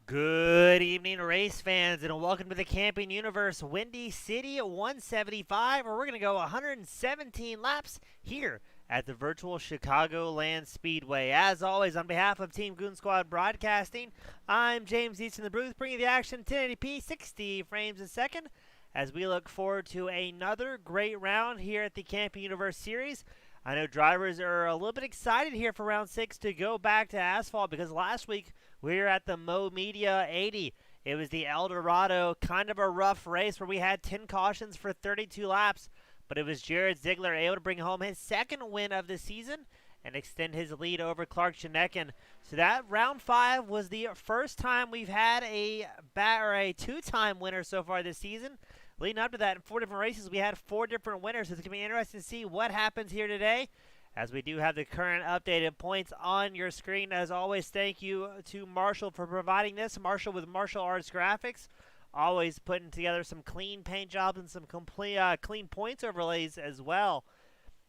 Good evening, race fans, and welcome to the Camping Universe Windy City 175, where we're going to go 117 laps here at the virtual Chicagoland Speedway. As always, on behalf of Team Goon Squad Broadcasting, I'm James East in the booth, bringing the action 1080p, 60 frames a second, as we look forward to another great round here at the Camping Universe Series. I know drivers are a little bit excited here for round 6 to go back to asphalt because last week we were at the Mo Media 80. It was the El Dorado, kind of a rough race where we had 10 cautions for 32 laps, but it was Jared Ziegler able to bring home his second win of the season and extend his lead over Clark Shinekin. So that round 5 was the first time we've had a two-time winner so far this season. Leading up to that, in 4 different races, we had 4 different winners. So it's going to be interesting to see what happens here today, as we do have the current updated points on your screen. As always, thank you to Marshall for providing this. Marshall with Martial Arts Graphics, always putting together some clean paint jobs and some clean points overlays as well.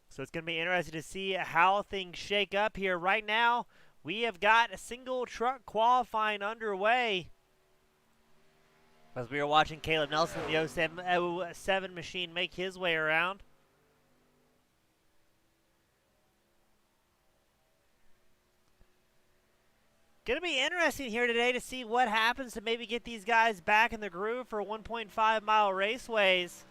So it's going to be interesting to see how things shake up here. Right now, we have got a single truck qualifying underway, as we are watching Caleb Nelson, the 07 machine, make his way around. Going to be interesting here today to see what happens to maybe get these guys back in the groove for 1.5 mile raceways.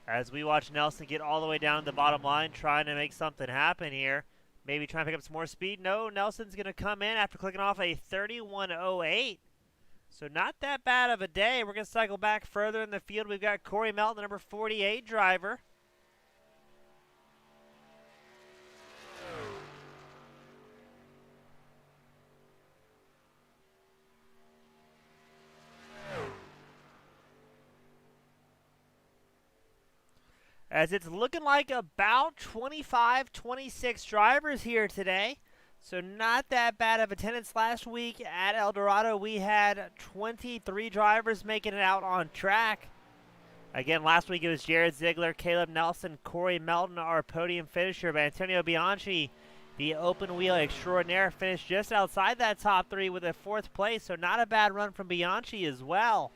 As we watch Nelson get all the way down to the bottom line, trying to make something happen here. Maybe trying to pick up some more speed. No, Nelson's going to come in after clicking off a 31.08. So not that bad of a day. We're going to cycle back further in the field. We've got Corey Melton, the number 48 driver. As it's looking like about 25, 26 drivers here today. So not that bad of attendance. Last week at El Dorado, we had 23 drivers making it out on track. Again, last week it was Jared Ziegler, Caleb Nelson, Corey Melton, our podium finisher, but Antonio Bianchi, the open wheel extraordinaire, finished just outside that top 3 with a 4th place. So not a bad run from Bianchi as well.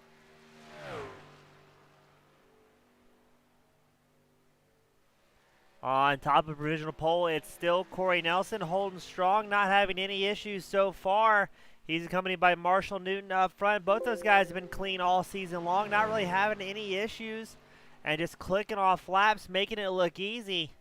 On top of the provisional pole, it's still Corey Nelson holding strong, not having any issues so far. He's accompanied by Marshall Newton up front. Both those guys have been clean all season long, not really having any issues, and just clicking off laps, making it look easy.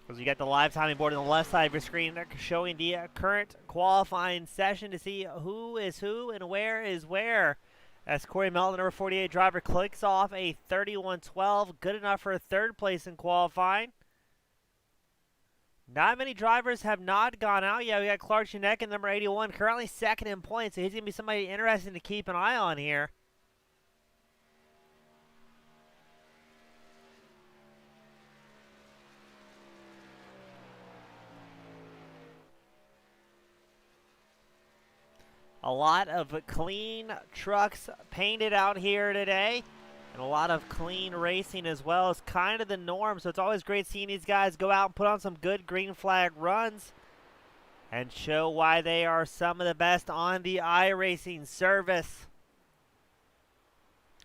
As you got the live timing board on the left side of your screen showing the current qualifying session to see who is who and where is where. As Corey Melton, number 48 driver, clicks off a 31.12, good enough for a 3rd place in qualifying. Not many drivers have not gone out yet. We got Clark Shinekin, number 81, currently 2nd in points, so he's going to be somebody interesting to keep an eye on here. A lot of clean trucks painted out here today, and a lot of clean racing as well is kind of the norm. So it's always great seeing these guys go out and put on some good green flag runs and show why they are some of the best on the iRacing service.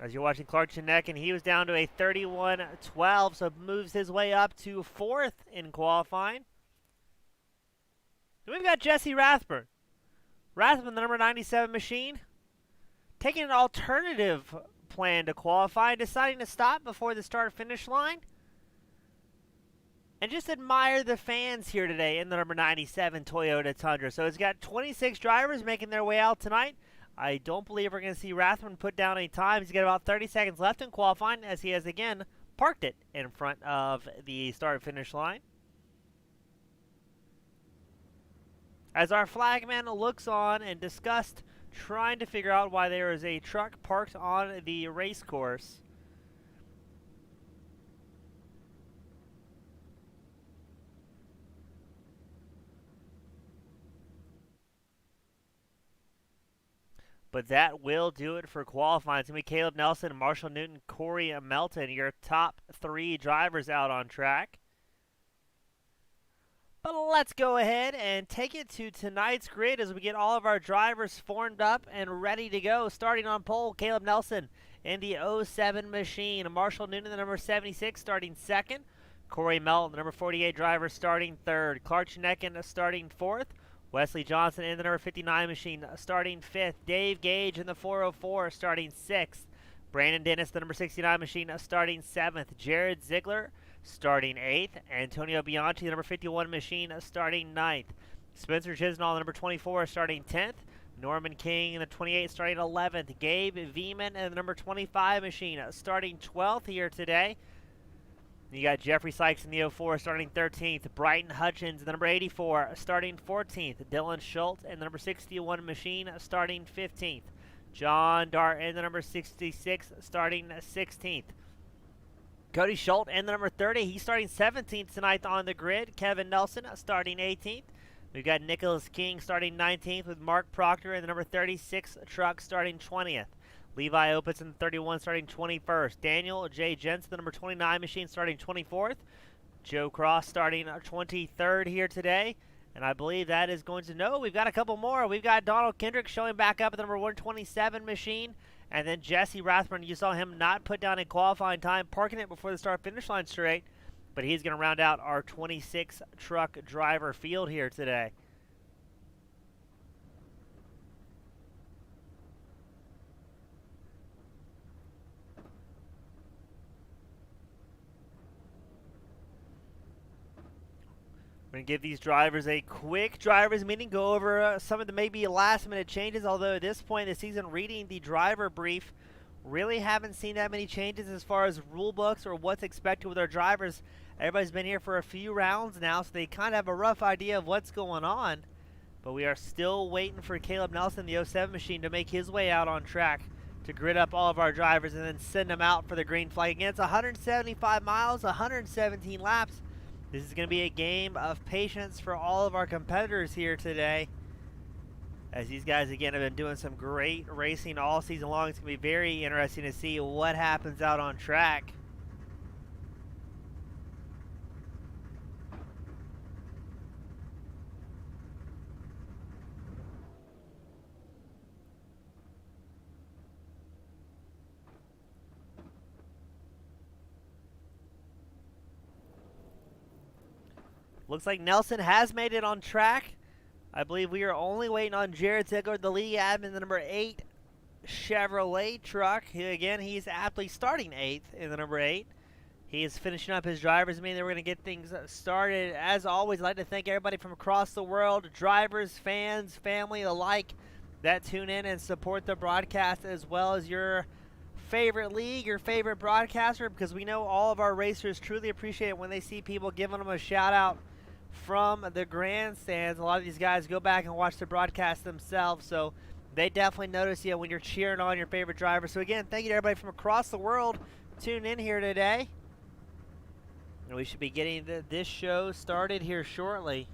As you're watching Clark Shinekin, he was down to a 31.12, so moves his way up to 4th in qualifying. Then we've got Jesse Rathburn. Rathman, the number 97 machine, taking an alternative plan to qualify, deciding to stop before the start-finish line. And just admire the fans here today in the number 97 Toyota Tundra. So it's got 26 drivers making their way out tonight. I don't believe we're going to see Rathman put down any time. He's got about 30 seconds left in qualifying, as he has again parked it in front of the start-finish line. As our flagman looks on and discussed trying to figure out why there is a truck parked on the race course. But that will do it for qualifying. It's going to be Caleb Nelson, Marshall Newton, Corey Melton, your top 3 drivers out on track. But let's go ahead and take it to tonight's grid as we get all of our drivers formed up and ready to go. Starting on pole, Caleb Nelson in the 07 machine. Marshall Newton, the number 76, starting second. Corey Melton, the number 48 driver, starting third. Clark Schnecken starting fourth. Wesley Johnson in the number 59 machine, starting fifth. Dave Gage in the 404, starting sixth. Brandon Dennis, the number 69 machine, starting seventh. Jared Ziegler, starting 8th. Antonio Bianchi, the number 51 machine, starting 9th. Spencer Chisnall, the number 24, starting 10th. Norman King in the 28, starting 11th. Gabe Veeman in the number 25 machine, starting 12th here today. You got Jeffrey Sykes in the 04, starting 13th. Brighton Hutchins, the number 84, starting 14th. Dylan Schultz in the number 61 machine, starting 15th. John Dart in the number 66, starting 16th. Cody Schultz in the number 30. He's starting 17th tonight on the grid. Kevin Nelson starting 18th. We've got Nicholas King starting 19th with Mark Proctor in the number 36 truck starting 20th. Levi Opitz in the 31 starting 21st. Daniel J. Jensen, the number 29 machine, starting 24th. Joe Cross starting 23rd here today. And I believe that is going to... No, we've got a couple more. We've got Donald Kendrick showing back up at the number 127 machine. And then Jesse Rathburn, you saw him not put down a qualifying time, parking it before the start-finish line straight. But he's going to round out our 26 truck driver field here today. We're going to give these drivers a quick drivers meeting, go over some of the maybe last-minute changes, although at this point in the season, reading the driver brief, really haven't seen that many changes as far as rule books or what's expected with our drivers. Everybody's been here for a few rounds now, so they kind of have a rough idea of what's going on. But we are still waiting for Caleb Nelson, the 07 machine, to make his way out on track to grid up all of our drivers and then send them out for the green flag. Again, it's 175 miles, 117 laps. This is going to be a game of patience for all of our competitors here today. As these guys, again, have been doing some great racing all season long. It's going to be very interesting to see what happens out on track. Looks like Nelson has made it on track. I believe we are only waiting on Jared Ziegler, the lead admin, the number 8 Chevrolet truck. Again, he's aptly starting 8th in the number 8. He is finishing up his drivers meeting. We're going to get things started. As always, I'd like to thank everybody from across the world, drivers, fans, family alike, that tune in and support the broadcast, as well as your favorite league, your favorite broadcaster, because we know all of our racers truly appreciate it when they see people giving them a shout out from the grandstands. A lot of these guys go back and watch the broadcast themselves, so they definitely notice you when you're cheering on your favorite driver. So again, thank you to everybody from across the world tuning in here today. And we should be getting this show started here shortly.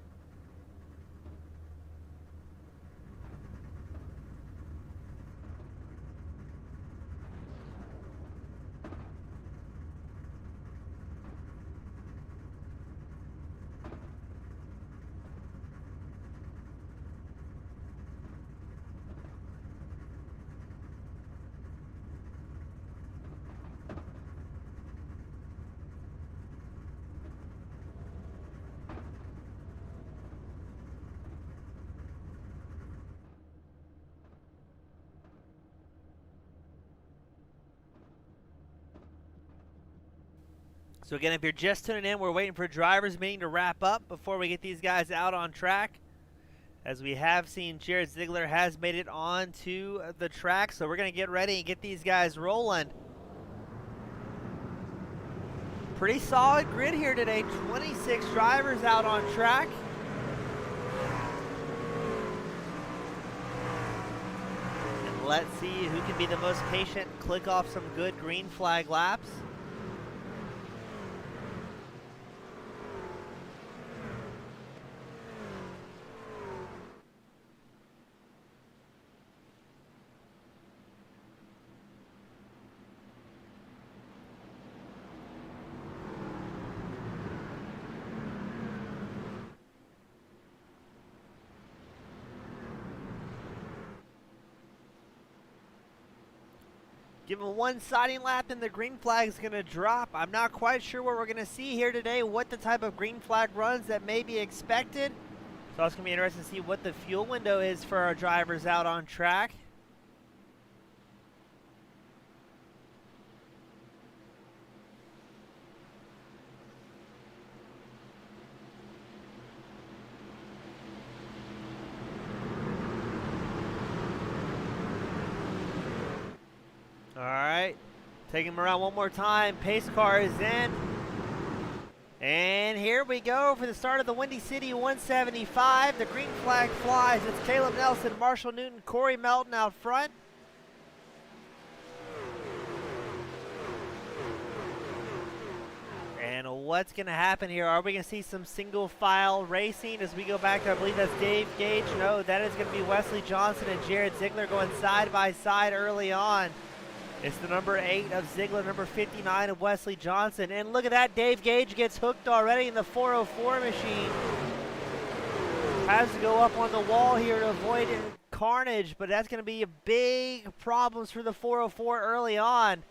So again, if you're just tuning in, we're waiting for drivers meeting to wrap up before we get these guys out on track. As we have seen, Jared Ziegler has made it onto the track, so we're going to get ready and get these guys rolling. Pretty solid grid here today. 26 drivers out on track. And let's see who can be the most patient and click off some good green flag laps. Give them one siding lap, and the green flag is going to drop. I'm not quite sure what we're going to see here today, what the type of green flag runs that may be expected. So it's going to be interesting to see what the fuel window is for our drivers out on track. All right, taking him around one more time. Pace car is in. And here we go for the start of the Windy City 175. The green flag flies. It's Caleb Nelson, Marshall Newton, Corey Melton out front. And what's going to happen here? Are we going to see some single file racing as we go back to, I believe that's Dave Gage? No, that is going to be Wesley Johnson and Jared Ziegler going side by side early on. It's the number 8 of Ziegler, number 59 of Wesley Johnson. And look at that, Dave Gage gets hooked already in the 404 machine. Has to go up on the wall here to avoid carnage, but that's going to be a big problems for the 404 early on,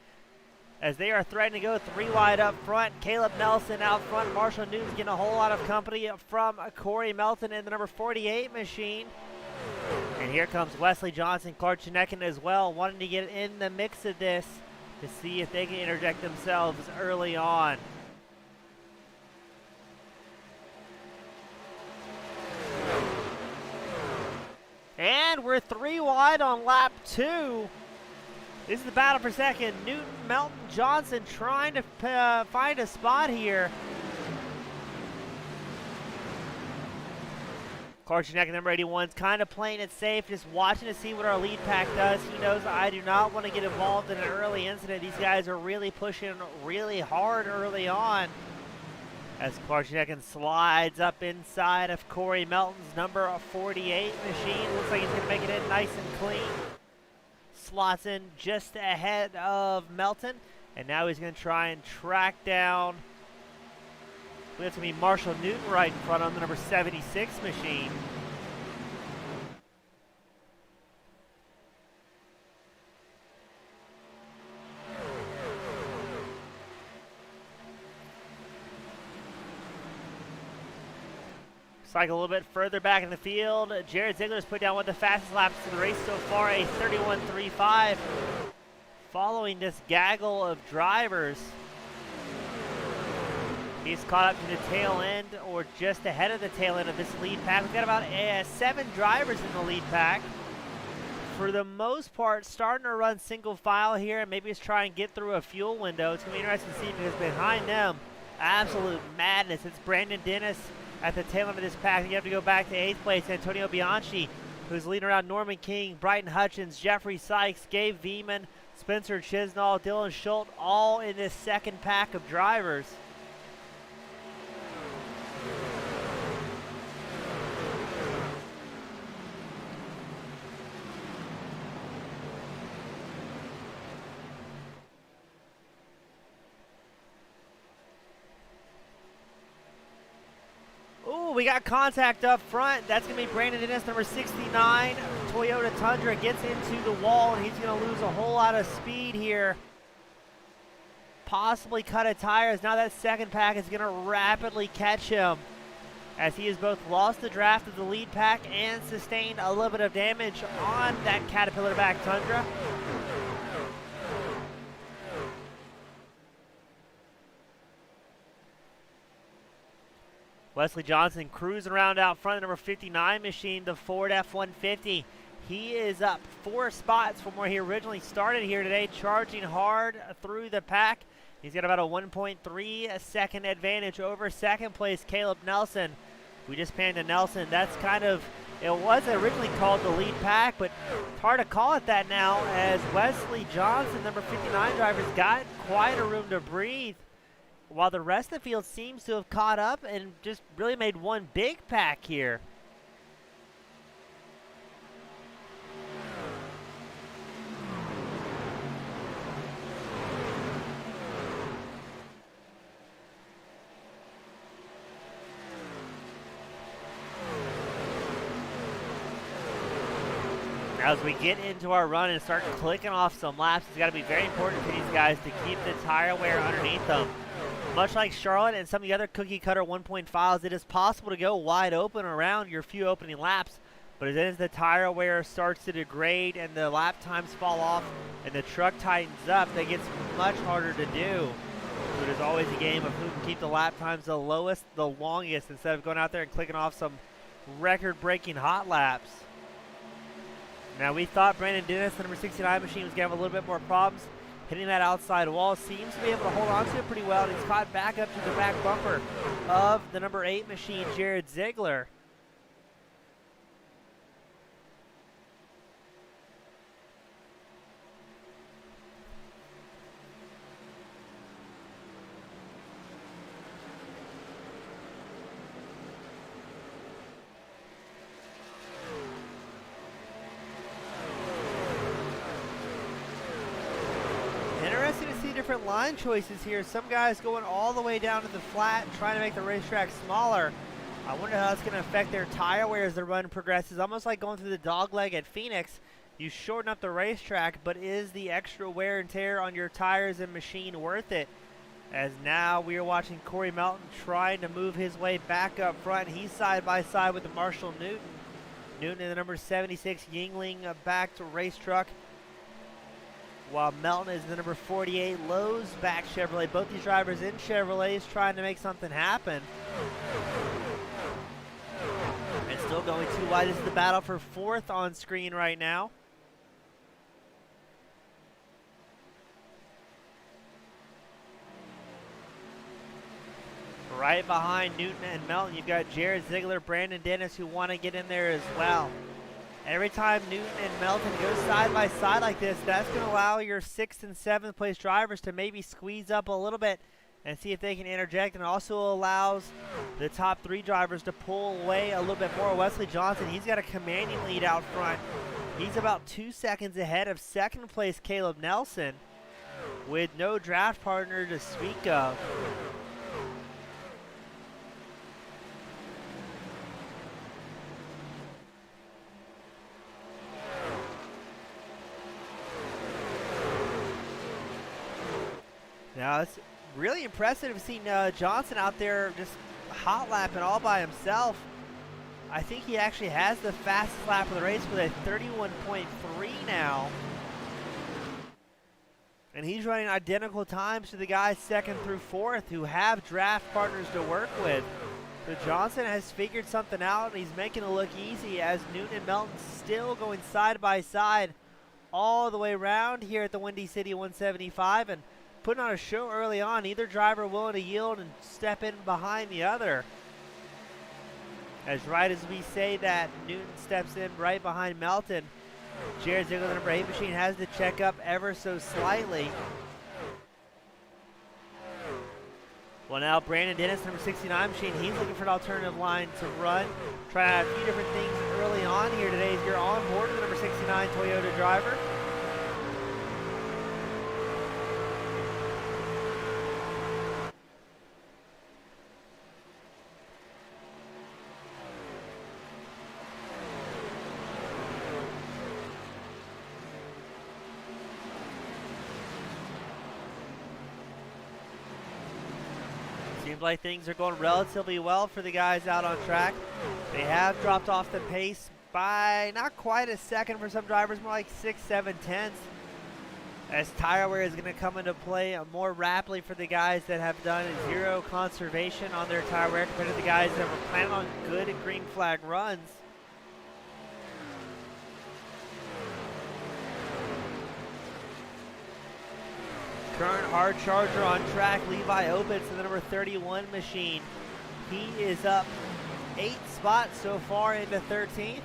as they are threatening to go 3 wide up front. Caleb Nelson out front. Marshall Newton's getting a whole lot of company from Corey Melton in the number 48 machine. And here comes Wesley Johnson, Clark Chineckin as well, wanting to get in the mix of this to see if they can interject themselves early on. And we're 3 wide on lap 2. This is the battle for second. Newton, Melton, Johnson trying to find a spot here. Clark Chineckin, number 81, is kind of playing it safe, just watching to see what our lead pack does. He knows I do not want to get involved in an early incident. These guys are really pushing really hard early on, as Clark Chineckin slides up inside of Corey Melton's number 48 machine. Looks like he's going to make it in nice and clean. Slots in just ahead of Melton, and now he's going to try and track down. It's going to be Marshall Newton right in front on the number 76 machine. Cycle a little bit further back in the field. Jared Ziegler's put down one of the fastest laps of the race so far, a 31.35. Following this gaggle of drivers, he's caught up to the tail end, or just ahead of the tail end of this lead pack. We've got about 7 drivers in the lead pack. For the most part, starting to run single file here, and maybe just try and get through a fuel window. It's going to be interesting to see, because behind them, absolute madness. It's Brandon Dennis at the tail end of this pack. You have to go back to 8th place, Antonio Bianchi, who's leading around Norman King, Brighton Hutchins, Jeffrey Sykes, Gabe Veeman, Spencer Chisnall, Dylan Schultz, all in this second pack of drivers. We got contact up front. That's going to be Brandon Dennis, number 69. Toyota Tundra gets into the wall, and he's going to lose a whole lot of speed here. Possibly cut a tire, as now that second pack is going to rapidly catch him, as he has both lost the draft of the lead pack and sustained a little bit of damage on that Caterpillar back Tundra. Wesley Johnson cruising around out front, the number 59 machine, the Ford F-150. He is up 4 spots from where he originally started here today, charging hard through the pack. He's got about a 1.3 second advantage over second place Caleb Nelson. We just panned to Nelson. That's kind of, it was originally called the lead pack, but it's hard to call it that now, as Wesley Johnson, number 59 driver's got quite a room to breathe, while the rest of the field seems to have caught up and just really made one big pack here. As we get into our run and start clicking off some laps, it's got to be very important for these guys to keep the tire wear underneath them. Much like Charlotte and some of the other cookie cutter 1.5s, it is possible to go wide open around your few opening laps, but as the tire wear starts to degrade and the lap times fall off and the truck tightens up, that gets much harder to do. So there's always a game of who can keep the lap times the lowest, the longest, instead of going out there and clicking off some record-breaking hot laps. Now, we thought Brandon Dennis, the number 69 machine, was going to have a little bit more problems. Hitting that outside wall, seems to be able to hold on to it pretty well. And he's caught back up to the back bumper of the number 8 machine, Jared Ziegler. Interesting to see different line choices here. Some guys going all the way down to the flat, trying to make the racetrack smaller. I wonder how that's going to affect their tire wear as the run progresses. Almost like going through the dog leg at Phoenix. You shorten up the racetrack, but is the extra wear and tear on your tires and machine worth it? As now we are watching Corey Melton trying to move his way back up front. He's side by side with the Marshall Newton. Newton in the number 76 Yingling backed race truck, while Melton is the number 48 Lowe's back Chevrolet. Both these drivers in Chevrolets trying to make something happen. And still going too wide. This is the battle for 4th on screen right now. Right behind Newton and Melton, you've got Jared Ziegler, Brandon Dennis, who want to get in there as well. Every time Newton and Melton go side by side like this, that's going to allow your 6th and 7th place drivers to maybe squeeze up a little bit and see if they can interject. And also allows the top 3 drivers to pull away a little bit more. Wesley Johnson, he's got a commanding lead out front. He's about 2 seconds ahead of 2nd place Caleb Nelson with no draft partner to speak of. Now, it's really impressive seeing Johnson out there just hot lapping all by himself. I think he actually has the fastest lap of the race with a 31.3 now. And he's running identical times to the guys 2nd through 4th who have draft partners to work with. So Johnson has figured something out, and he's making it look easy as Newton and Melton still going side by side all the way around here at the Windy City 175. And putting on a show early on, either driver willing to yield and step in behind the other. As right as we say that, Newton steps in right behind Melton. Jared Ziegler, the number 8 machine, has to check up ever so slightly. Well, now Brandon Dennis, number 69 machine, he's looking for an alternative line to run. Try a few different things early on here today. If you're on board with the number 69 Toyota driver, seems like things are going relatively well for the guys out on track. They have dropped off the pace by not quite a second for some drivers, more like 6-7 tenths. As tire wear is going to come into play more rapidly for the guys that have done zero conservation on their tire wear compared to the guys that were planning on good green flag runs. Current hard charger on track, Levi Opitz, the number 31 machine. He is up 8 spots so far into 13th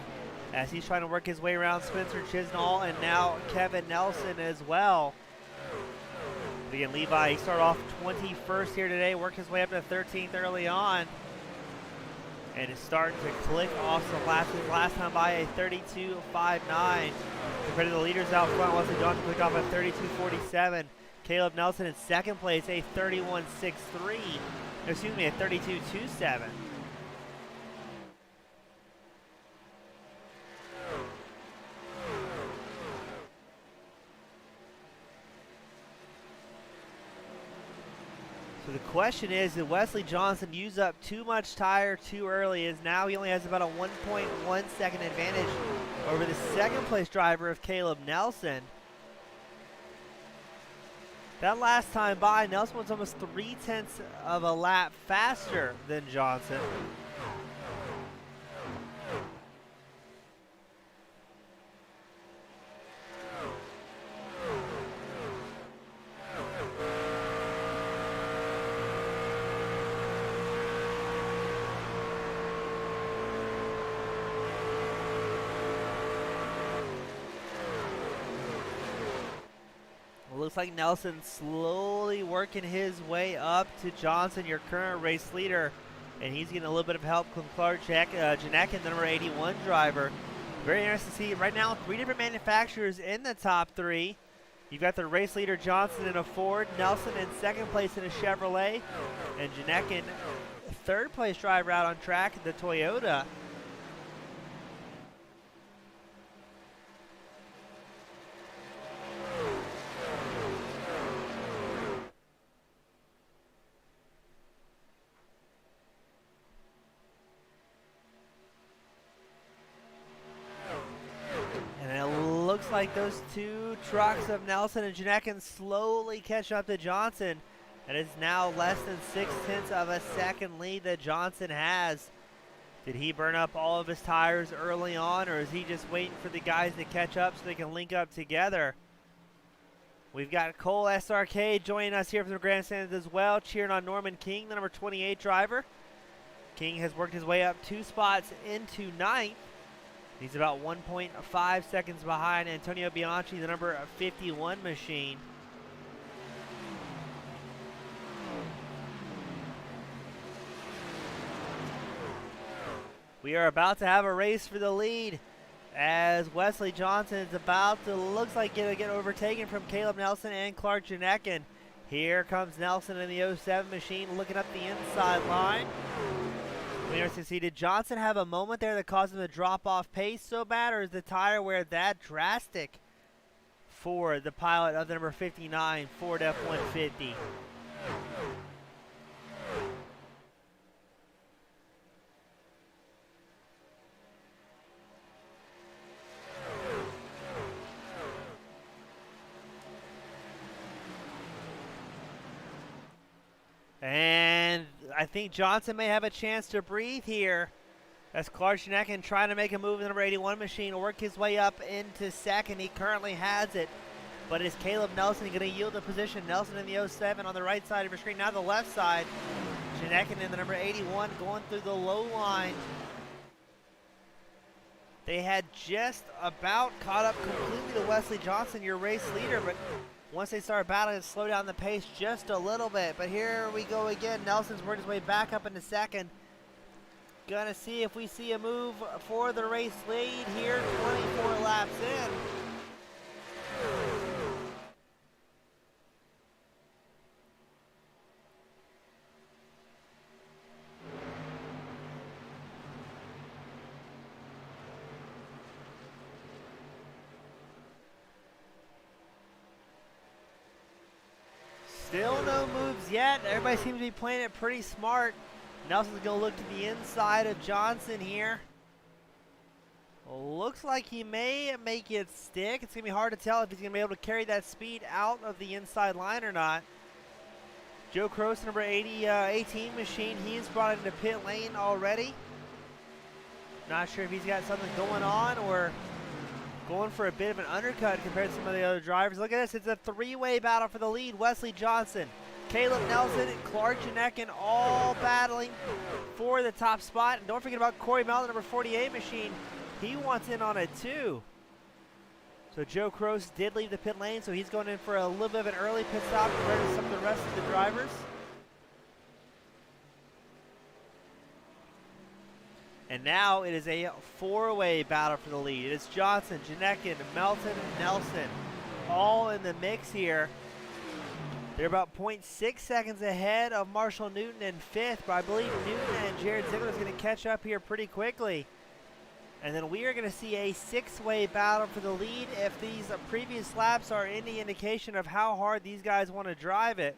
as he's trying to work his way around Spencer Chisnall and now Kevin Nelson as well. But again, Levi, he started off 21st here today, worked his way up to 13th early on, and is starting to click off some laps. His last time by a 32.59. Compared to the leaders out front, Wesley Johnson clicked off at 32.47. Caleb Nelson in 2nd place, a 31.63. Excuse me, a 32.27. So the question is, did Wesley Johnson use up too much tire too early? As now he only has about a 1.1 second advantage over the second place driver of Caleb Nelson. That last time by, Nelson was almost 0.3 of a lap faster than Johnson. Looks like Nelson slowly working his way up to Johnson, your current race leader. And he's getting a little bit of help from Clark Janekin, the number 81 driver. Very interesting to see right now 3 different manufacturers in the top 3. You've got the race leader Johnson in a Ford, Nelson in second place in a Chevrolet, and Janekin, third place driver out on track, the Toyota. Looks like those 2 trucks of Nelson and Janekin slowly catch up to Johnson. And it's now less than 0.6 of a second lead that Johnson has. Did he burn up all of his tires early on, or is he just waiting for the guys to catch up so they can link up together? We've got Cole SRK joining us here from the grandstands as well, cheering on Norman King, the number 28 driver. King has worked his way up 2 spots into 9th. He's about 1.5 seconds behind Antonio Bianchi, the number 51 machine. We are about to have a race for the lead as Wesley Johnson is about to, looks like, get overtaken from Caleb Nelson and Clark Janekin. Here comes Nelson in the 07 machine looking up the inside line. Interesting to see, did Johnson have a moment there that caused him to drop off pace so bad, or is the tire wear that drastic for the pilot of the number 59 Ford F-150? And I think Johnson may have a chance to breathe here as Clark Janekin trying to make a move in the number 81 machine, work his way up into second. He currently has it. But is Caleb Nelson going to yield the position? Nelson in the 07 on the right side of your screen. Now the left side. Janekin in the number 81 going through the low line. They had just about caught up completely to Wesley Johnson, your race leader, but once they start battling, it slowed down the pace just a little bit. But here we go again. Nelson's worked his way back up into second. Gonna see if we see a move for the race lead here, 24 laps in. Still no moves yet. Everybody seems to be playing it pretty smart. Nelson's going to look to the inside of Johnson here. Looks like he may make it stick. It's going to be hard to tell if he's going to be able to carry that speed out of the inside line or not. Joe Croce, number 18 machine, he's brought into pit lane already. Not sure if he's got something going on or going for a bit of an undercut compared to some of the other drivers. Look at this. It's a 3-way battle for the lead. Wesley Johnson, Caleb Nelson, and Clark Janekin all battling for the top spot. And don't forget about Corey Melton, number 48 machine. He wants in on it too. So Joe Croce did leave the pit lane, so he's going in for a little bit of an early pit stop compared to some of the rest of the drivers. And now it is a 4-way battle for the lead. It is Johnson, Janekin, Melton, Nelson, all in the mix here. They're about 0.6 seconds ahead of Marshall Newton in 5th, but I believe Newton and Jared Ziegler is going to catch up here pretty quickly. And then we are going to see a 6-way battle for the lead if these previous laps are any indication of how hard these guys want to drive it.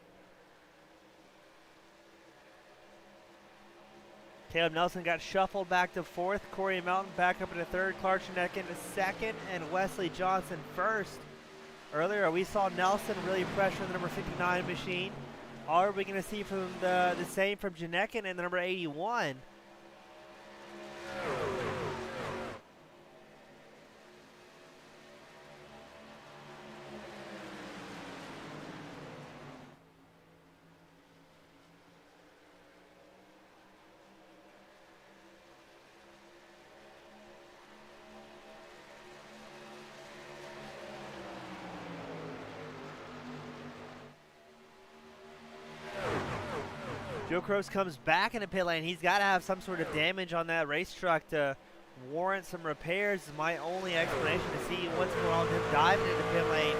Caleb Nelson got shuffled back to fourth. Corey Melton back up into third. Clark Janek into second. And Wesley Johnson first. Earlier, we saw Nelson really pressure the number 59 machine. Are we going to see from the same from Janekin and the number 81? Joe Croce comes back in the pit lane. He's got to have some sort of damage on that race truck to warrant some repairs. Is my only explanation to see what's going on with him diving into pit lane.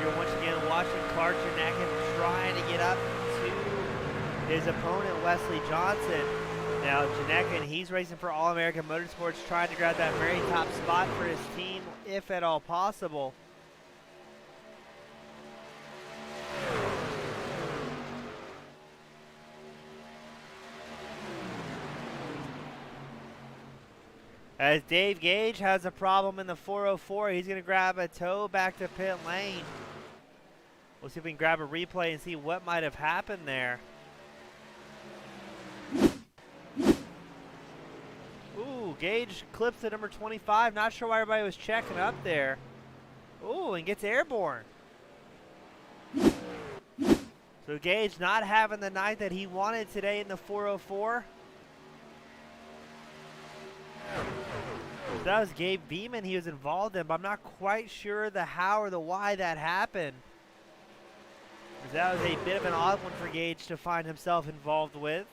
You're once again watching Clark Janekin trying to get up to his opponent, Wesley Johnson. Now, Janekin, he's racing for All-American Motorsports, trying to grab that very top spot for his team, if at all possible. As Dave Gage has a problem in the 404, he's going to grab a tow back to pit lane. We'll see if we can grab a replay and see what might have happened there. Ooh, Gage clips the number 25. Not sure why everybody was checking up there. Ooh, and gets airborne. So Gage not having the night that he wanted today in the 404. That was Gabe Beeman he was involved in, but I'm not quite sure the how or the why that happened. That was a bit of an odd one for Gage to find himself involved with.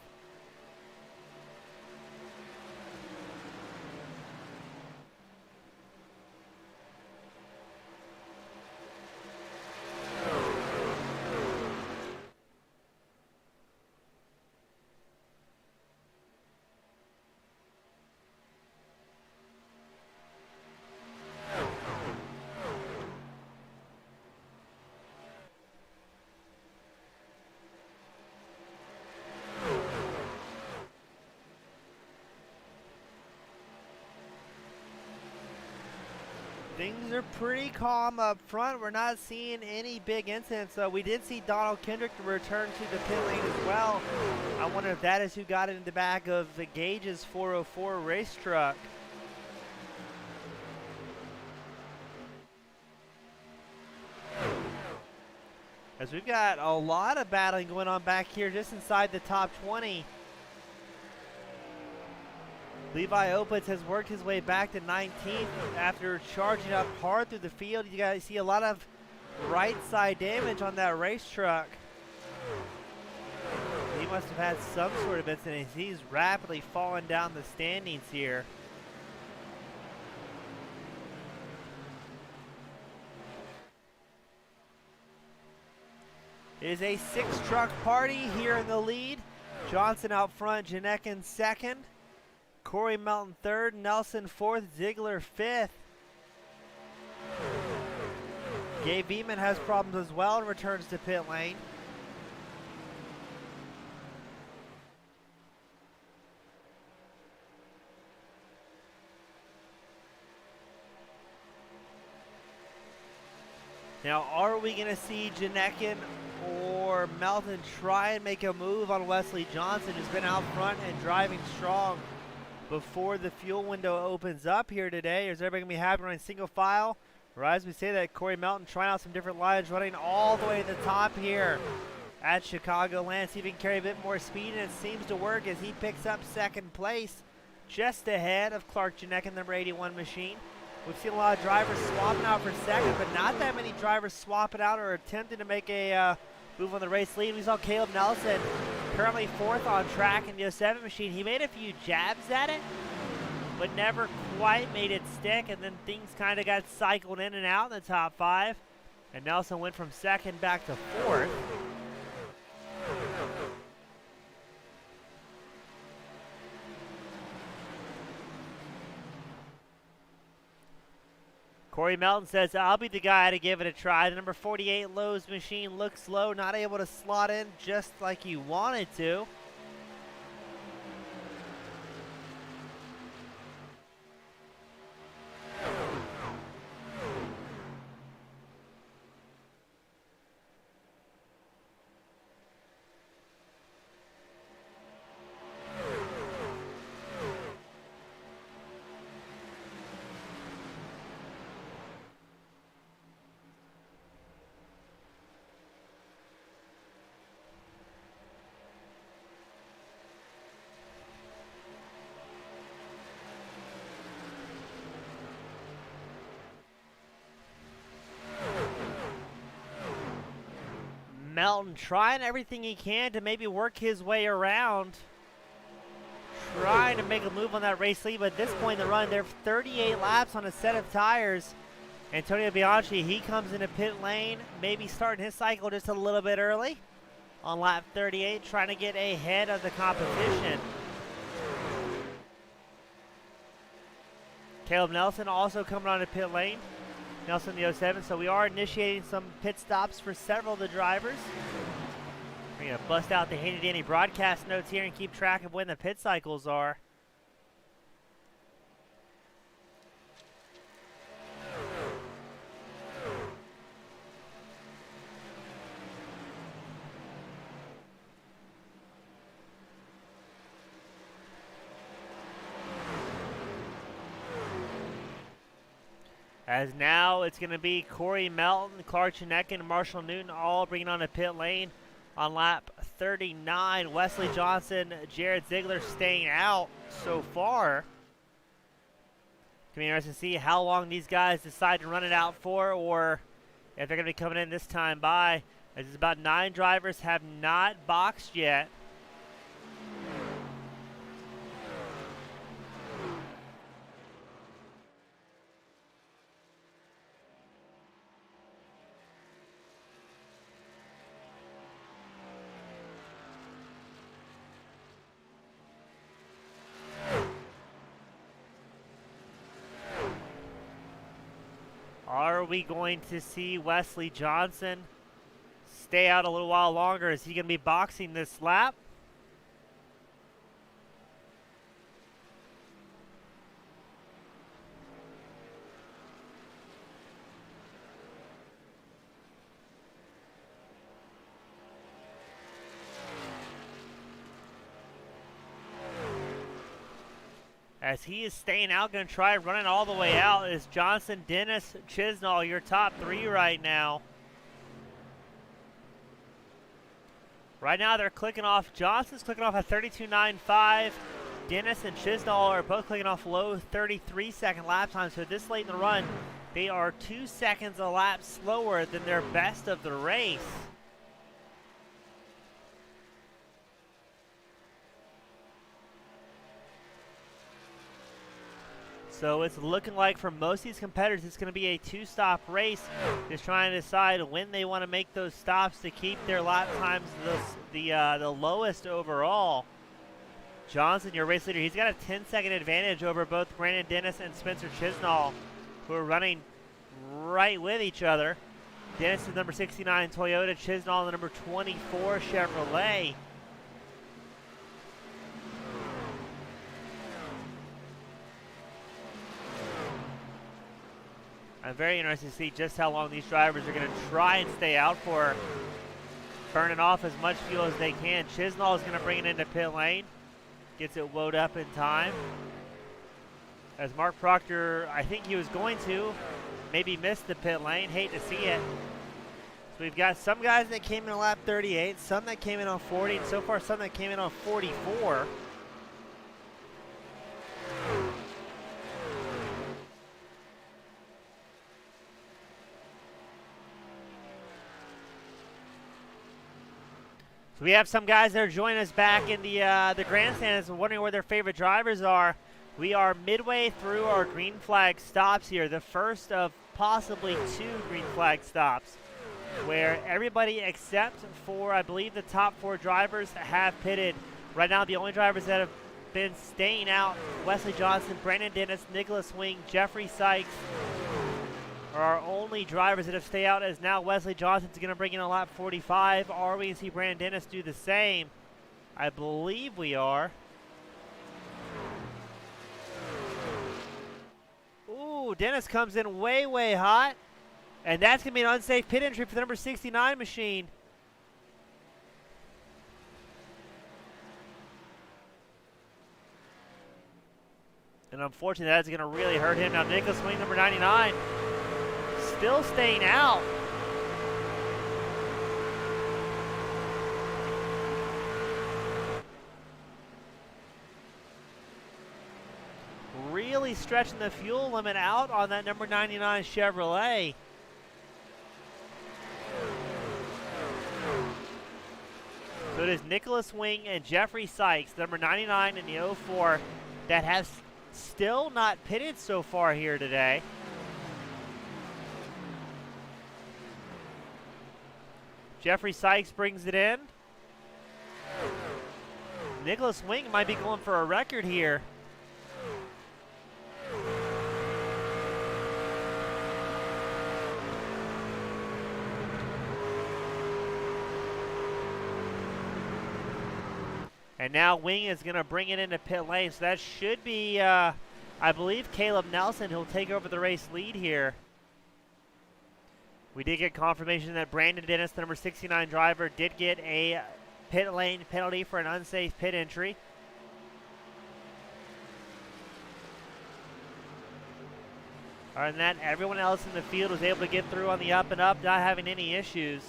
Things are pretty calm up front. We're not seeing any big incidents. We did see Donald Kendrick return to the pit lane as well. I wonder if that is who got in the back of the Gage's 404 race truck. As we've got a lot of battling going on back here just inside the top 20. Levi Opitz has worked his way back to 19th after charging up hard through the field. You guys see a lot of right side damage on that race truck. He must have had some sort of incident. He's rapidly falling down the standings here. It is a 6-truck party here in the lead. Johnson out front, Janekin second. Corey Melton third, Nelson fourth, Ziegler fifth. Gabe Beeman has problems as well and returns to pit lane. Now, are we going to see Janekin or Melton try and make a move on Wesley Johnson, who's been out front and driving strong before the fuel window opens up here today? Or is everybody going to be happy running single file? Or as we say that, Corey Melton trying out some different lines, running all the way to the top here at Chicagoland. See if he can carry a bit more speed, and it seems to work as he picks up second place just ahead of Clark Janekin, number 81 machine. We've seen a lot of drivers swapping out for second, but not that many drivers swapping out or attempting to make a move on the race lead. We saw Caleb Nelson currently fourth on track in the 07 machine. He made a few jabs at it, but never quite made it stick, and then things kind of got cycled in and out in the top 5. And Nelson went from second back to fourth. Corey Melton says, I'll be the guy to give it a try. The number 48 Lowe's machine looks slow, not able to slot in just like you wanted to. Melton trying everything he can to maybe work his way around. Trying to make a move on that race lead, but at this point in the run, they're 38 laps on a set of tires. Antonio Bianchi, he comes into pit lane, maybe starting his cycle just a little bit early on lap 38, trying to get ahead of the competition. Caleb Nelson also coming onto pit lane. Nelson the 07, so we are initiating some pit stops for several of the drivers. We're going to bust out the handy-dandy broadcast notes here and keep track of when the pit cycles are. As now it's going to be Corey Melton, Clark Chinecki, and Marshall Newton all bringing on a pit lane on lap 39. Wesley Johnson, Jared Ziegler staying out so far. It's going to be interesting to see how long these guys decide to run it out for, or if they're going to be coming in this time by. As it's about 9 drivers have not boxed yet. Are we going to see Wesley Johnson stay out a little while longer? Is he going to be boxing this lap? As he is staying out, going to try running all the way out is Johnson, Dennis, Chisnall, your top 3 right now. Right now they're clicking off. Johnson's clicking off at 32.95. Dennis and Chisnall are both clicking off low 33-second lap time. So this late in the run, they are 2 seconds a lap slower than their best of the race. So it's looking like for most of these competitors, it's going to be a 2-stop race. Just trying to decide when they want to make those stops to keep their lap times the lowest overall. Johnson, your race leader, he's got a 10-second advantage over both Brandon Dennis and Spencer Chisnall, who are running right with each other. Dennis is number 69 Toyota, Chisnall the number 24 Chevrolet. I'm very interested to see just how long these drivers are going to try and stay out for, burning off as much fuel as they can. Chisnall is going to bring it into pit lane, gets it woed up in time. As Mark Proctor, I think he was going to, maybe missed the pit lane, hate to see it. So we've got some guys that came in on lap 38, some that came in on 40, and so far some that came in on 44. So we have some guys that are joining us back in the grandstands and wondering where their favorite drivers are. We are midway through our green flag stops here, the first of possibly 2 green flag stops, where everybody except for, I believe, the top 4 drivers have pitted. Right now, the only drivers that have been staying out, Wesley Johnson, Brandon Dennis, Nicholas Wing, Jeffrey Sykes, are our only drivers that have stayed out, as now Wesley Johnson's going to bring in a lap 45. Are we going to see Brandon Dennis do the same? I believe we are. Ooh, Dennis comes in way, way hot. And that's going to be an unsafe pit entry for the number 69 machine. And unfortunately, that's going to really hurt him. Now, Nicholas Wing, number 99, still staying out. Really stretching the fuel limit out on that number 99 Chevrolet. is Nicholas Wing and Jeffrey Sykes, number 99 in the 04, that has still not pitted so far here today. Jeffrey Sykes brings it in. Nicholas Wing might be going for a record here. And now Wing is going to bring it into pit lane, so that should be, I believe, Caleb Nelson who'll take over the race lead here. We did get confirmation that Brandon Dennis, the number 69 driver, did get a pit lane penalty for an unsafe pit entry. Other than that, everyone else in the field was able to get through on the up and up, not having any issues.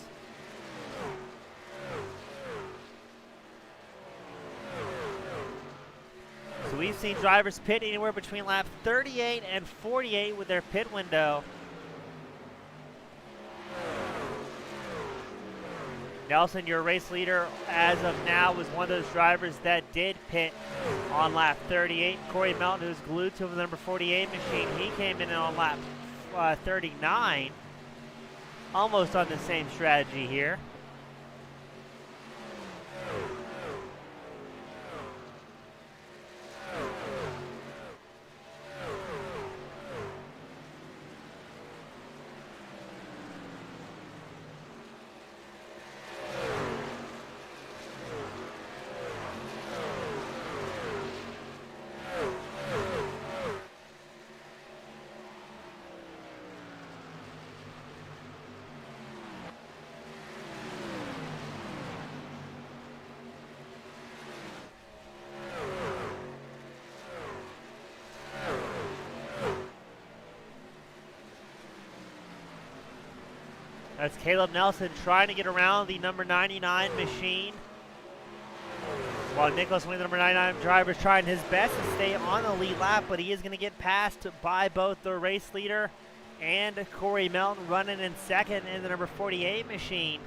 So we've seen drivers pit anywhere between lap 38 and 48 with their pit window. Nelson, your race leader as of now, was one of those drivers that did pit on lap 38. Corey Melton, who's glued to the number 48 machine, he came in on lap 39. Almost on the same strategy here. That's Caleb Nelson trying to get around the number 99 machine. While Nicholas Wing, the number 99 driver, is trying his best to stay on the lead lap, but he is going to get passed by both the race leader and Corey Melton, running in second in the number 48 machine.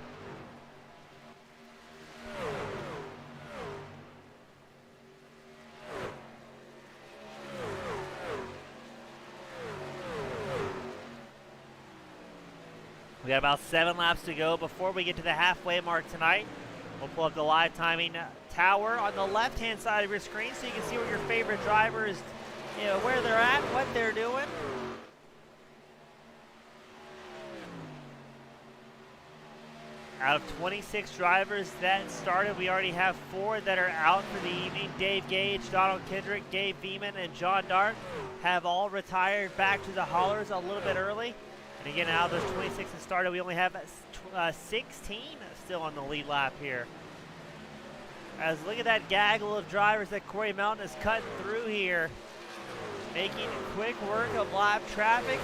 We got about 7 laps to go before we get to the halfway mark tonight. We'll pull up the live timing tower on the left-hand side of your screen so you can see what your favorite driver is, where they're at, what they're doing. Out of 26 drivers that started, we already have 4 that are out for the evening. Dave Gage, Donald Kendrick, Gabe Beeman, and John Dart have all retired back to the haulers a little bit early. And again, out of those 26 that started, we only have 16 still on the lead lap here. As look at that gaggle of drivers that Corey Melton is cutting through here, making quick work of lap traffic,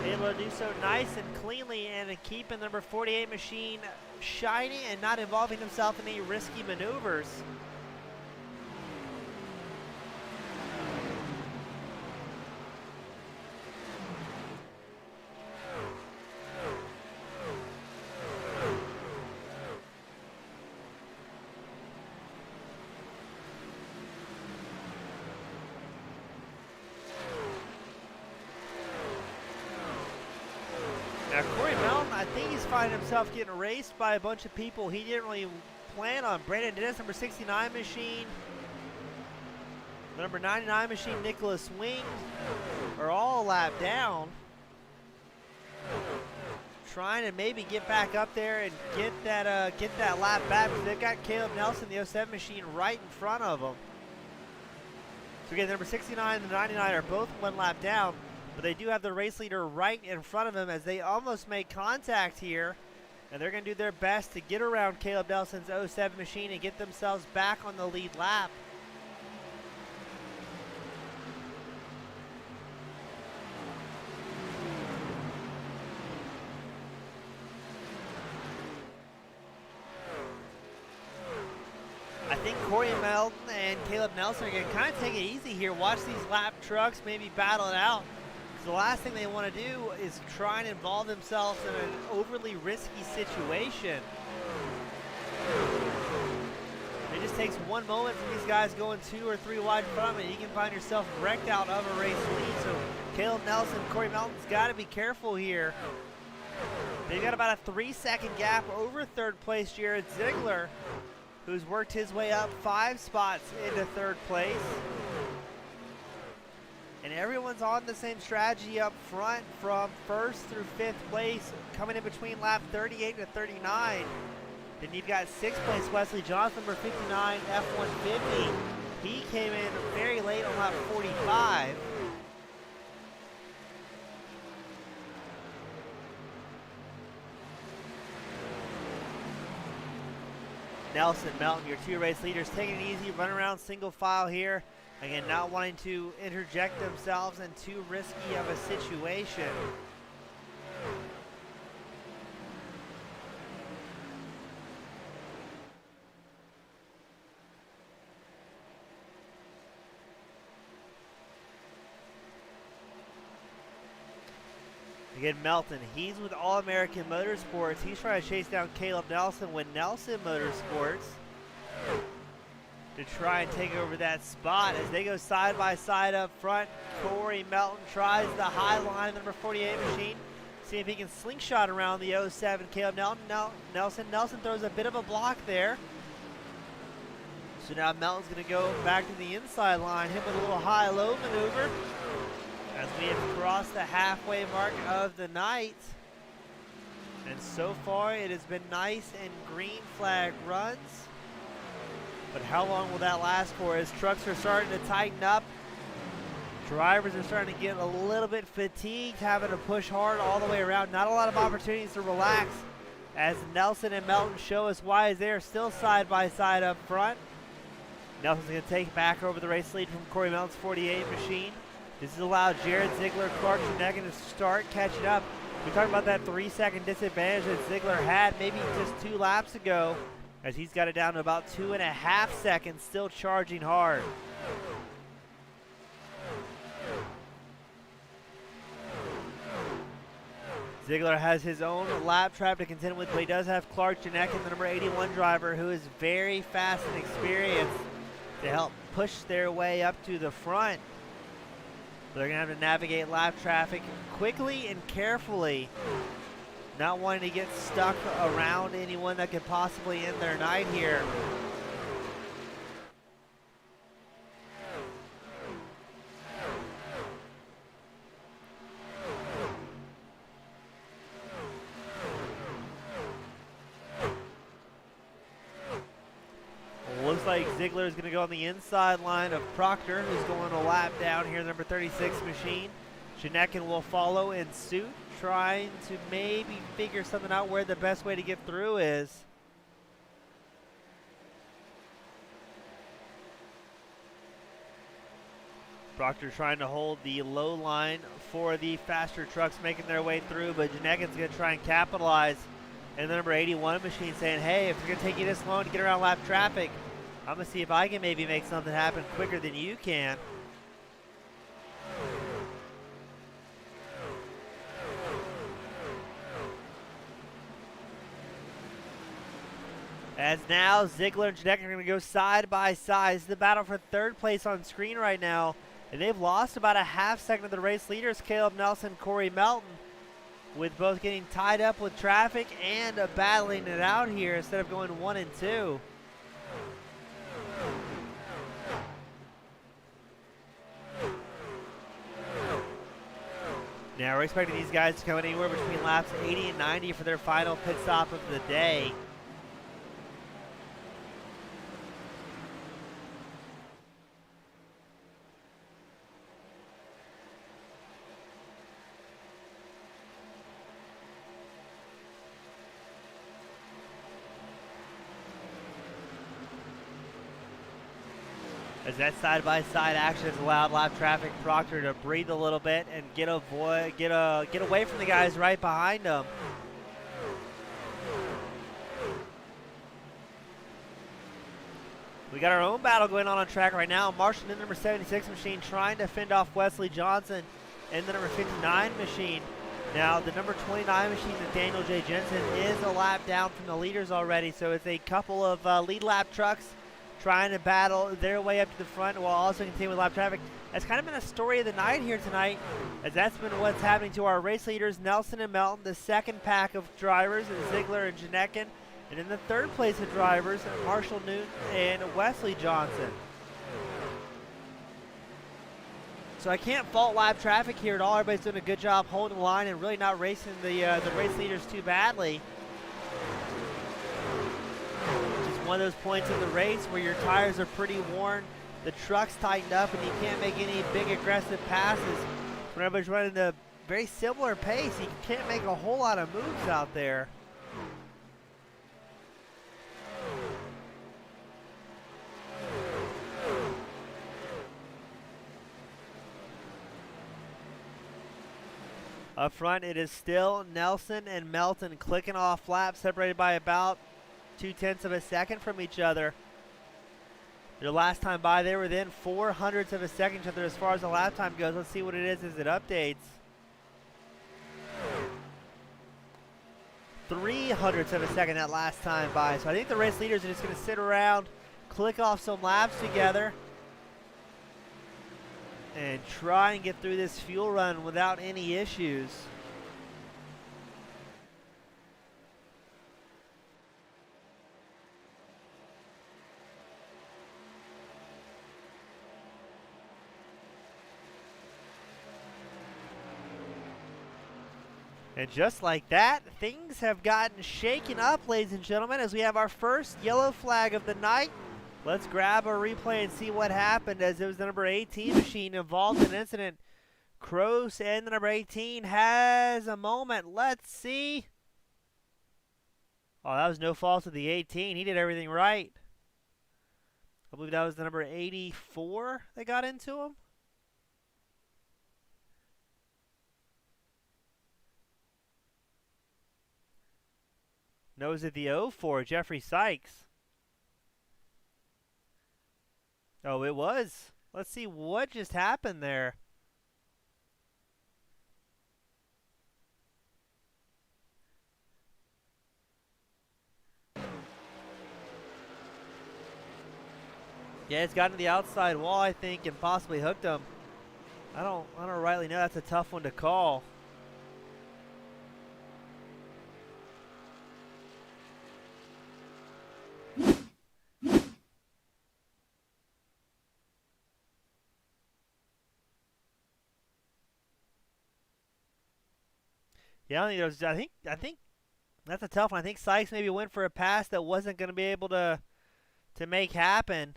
able to do so nice and cleanly, and keeping the number 48 machine shiny and not involving himself in any risky maneuvers. Now, Corey Melton, I think he's finding himself getting raced by a bunch of people he didn't really plan on. Brandon Dennis, number 69 machine. The number 99 machine, Nicholas Wing, are all a lap down. Trying to maybe get back up there and get that lap back. They've got Caleb Nelson, the 07 machine, right in front of them. So again, number 69 and the 99 are both 1 lap down. But they do have the race leader right in front of him as they almost make contact here. And they're going to do their best to get around Caleb Nelson's 07 machine and get themselves back on the lead lap. I think Corey Melton and Caleb Nelson are going to kind of take it easy here. Watch these lap trucks maybe battle it out. The last thing they want to do is try and involve themselves in an overly risky situation. It just takes one moment for these guys going 2 or 3 wide in front of it. You can find yourself wrecked out of a race lead. So Caleb Nelson, Corey Melton's got to be careful here. They've got about a 3-second gap over third place Jared Ziegler, who's worked his way up 5 spots into third place. And everyone's on the same strategy up front from 1st through 5th place, coming in between lap 38 to 39. Then you've got 6th place Wesley Johnson, number 59, F-150. He came in very late on lap 45. Nelson, Melton, your 2 race leaders, taking it easy, run around single file here. Again, not wanting to interject themselves in too risky of a situation. Again, Melton, he's with All-American Motorsports. He's trying to chase down Caleb Nelson with Nelson Motorsports to try and take over that spot as they go side by side up front. Corey Melton tries the high line of the number 48 machine. See if he can slingshot around the 07 Caleb Nelson throws a bit of a block there. So now Melton's going to go back to the inside line, hit with a little high-low maneuver as we have crossed the halfway mark of the night. And so far it has been nice and green flag runs. But how long will that last for as trucks are starting to tighten up? Drivers are starting to get a little bit fatigued, having to push hard all the way around. Not a lot of opportunities to relax as Nelson and Melton show us why they are still side by side up front. Nelson's going to take back over the race lead from Corey Melton's 48 machine. This has allowed Jared Ziegler, Clark Schnecken to start catching up. We talked about that 3-second disadvantage that Ziegler had maybe just 2 laps ago, as he's got it down to about 2.5 seconds, still charging hard. Ziegler has his own lap trap to contend with, but he does have Clark Schnecken, the number 81 driver, who is very fast and experienced, to help push their way up to the front. They're going to have to navigate lap traffic quickly and carefully, not wanting to get stuck around anyone that could possibly end their night here. Looks like Ziegler is going to go on the inside line of Proctor, who's going a lap down here, number 36 machine. Schnecken will follow in suit, trying to maybe figure something out where the best way to get through is. Proctor trying to hold the low line for the faster trucks making their way through, but Schnecken's going to try and capitalize. And the number 81 machine saying, hey, if it's going to take you this long to get around lap traffic, I'm going to see if I can maybe make something happen quicker than you can. As now Ziegler and Schnecken are going to go side by side. This is the battle for third place on screen right now. And they've lost about 1/2 second of the race leaders, Caleb Nelson, Corey Melton, with both getting tied up with traffic and battling it out here instead of going 1 and 2. Now we're expecting these guys to come in anywhere between laps 80 and 90 for their final pit stop of the day. As that side-by-side action has allowed lap traffic Proctor to breathe a little bit and get away from the guys right behind him. We got our own battle going on track right now. Marshall in the number 76 machine trying to fend off Wesley Johnson in the number 59 machine. Now the number 29 machine, the Daniel J. Jensen, is a lap down from the leaders already, so it's a couple of lead lap trucks trying to battle their way up to the front while also continuing with lap traffic. That's kind of been a story of the night here tonight, as that's been what's happening to our race leaders, Nelson and Melton, the second pack of drivers, and Ziegler and Janekin, and in the third place of drivers, Marshall Newton and Wesley Johnson. So I can't fault lap traffic here at all. Everybody's doing a good job holding the line and really not racing the race leaders too badly. Just one of those points in the race where your tires are pretty worn, the truck's tightened up, and you can't make any big aggressive passes. When everybody's running a very similar pace, you can't make a whole lot of moves out there. Up front, it is still Nelson and Melton clicking off laps, separated by about 0.2 of a second from each other. Their last time by, they were within 0.04 of a second each other as far as the lap time goes. Let's see what it is as it updates. 0.03 of a second that last time by. So I think the race leaders are just going to sit around, click off some laps together, and try and get through this fuel run without any issues. And just like that, things have gotten shaken up, ladies and gentlemen, as we have our first yellow flag of the night. Let's grab a replay and see what happened, as it was the number 18 machine involved in an incident. Kroos and the number 18 has a moment. Let's see. Oh, that was no fault of the 18. He did everything right. I believe that was the number 84 that got into him. No, was it the 04, Jeffrey Sykes? Oh, it was. Let's see what just happened there. Yeah, it's gotten to the outside wall, I think, and possibly hooked him. I don't rightly know. That's a tough one to call. Yeah, I think that's a tough one. I think Sykes maybe went for a pass that wasn't going to be able to make happen,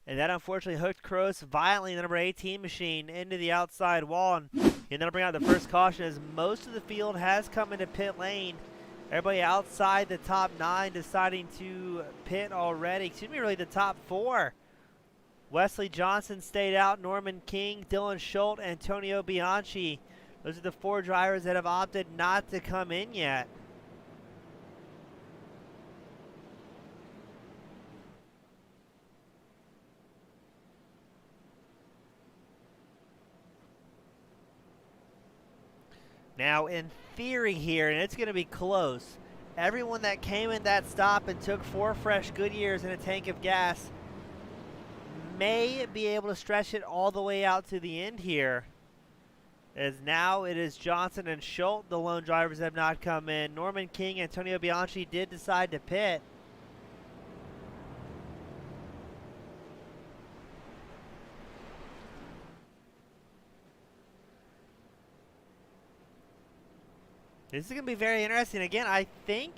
and that unfortunately hooked Kroos violently, the number 18 machine, into the outside wall, and that'll bring out the first caution, as most of the field has come into pit lane. Everybody outside the top 9 deciding to pit already. Excuse me, really the top 4. Wesley Johnson stayed out. Norman King, Dylan Schultz, Antonio Bianchi. Those are the 4 drivers that have opted not to come in yet. Now, in theory here, and it's going to be close, everyone that came in that stop and took 4 fresh Goodyears and a tank of gas may be able to stretch it all the way out to the end here. As now it is Johnson and Schultz, the lone drivers that have not come in. Norman King, Antonio Bianchi did decide to pit. This is going to be very interesting. Again, I think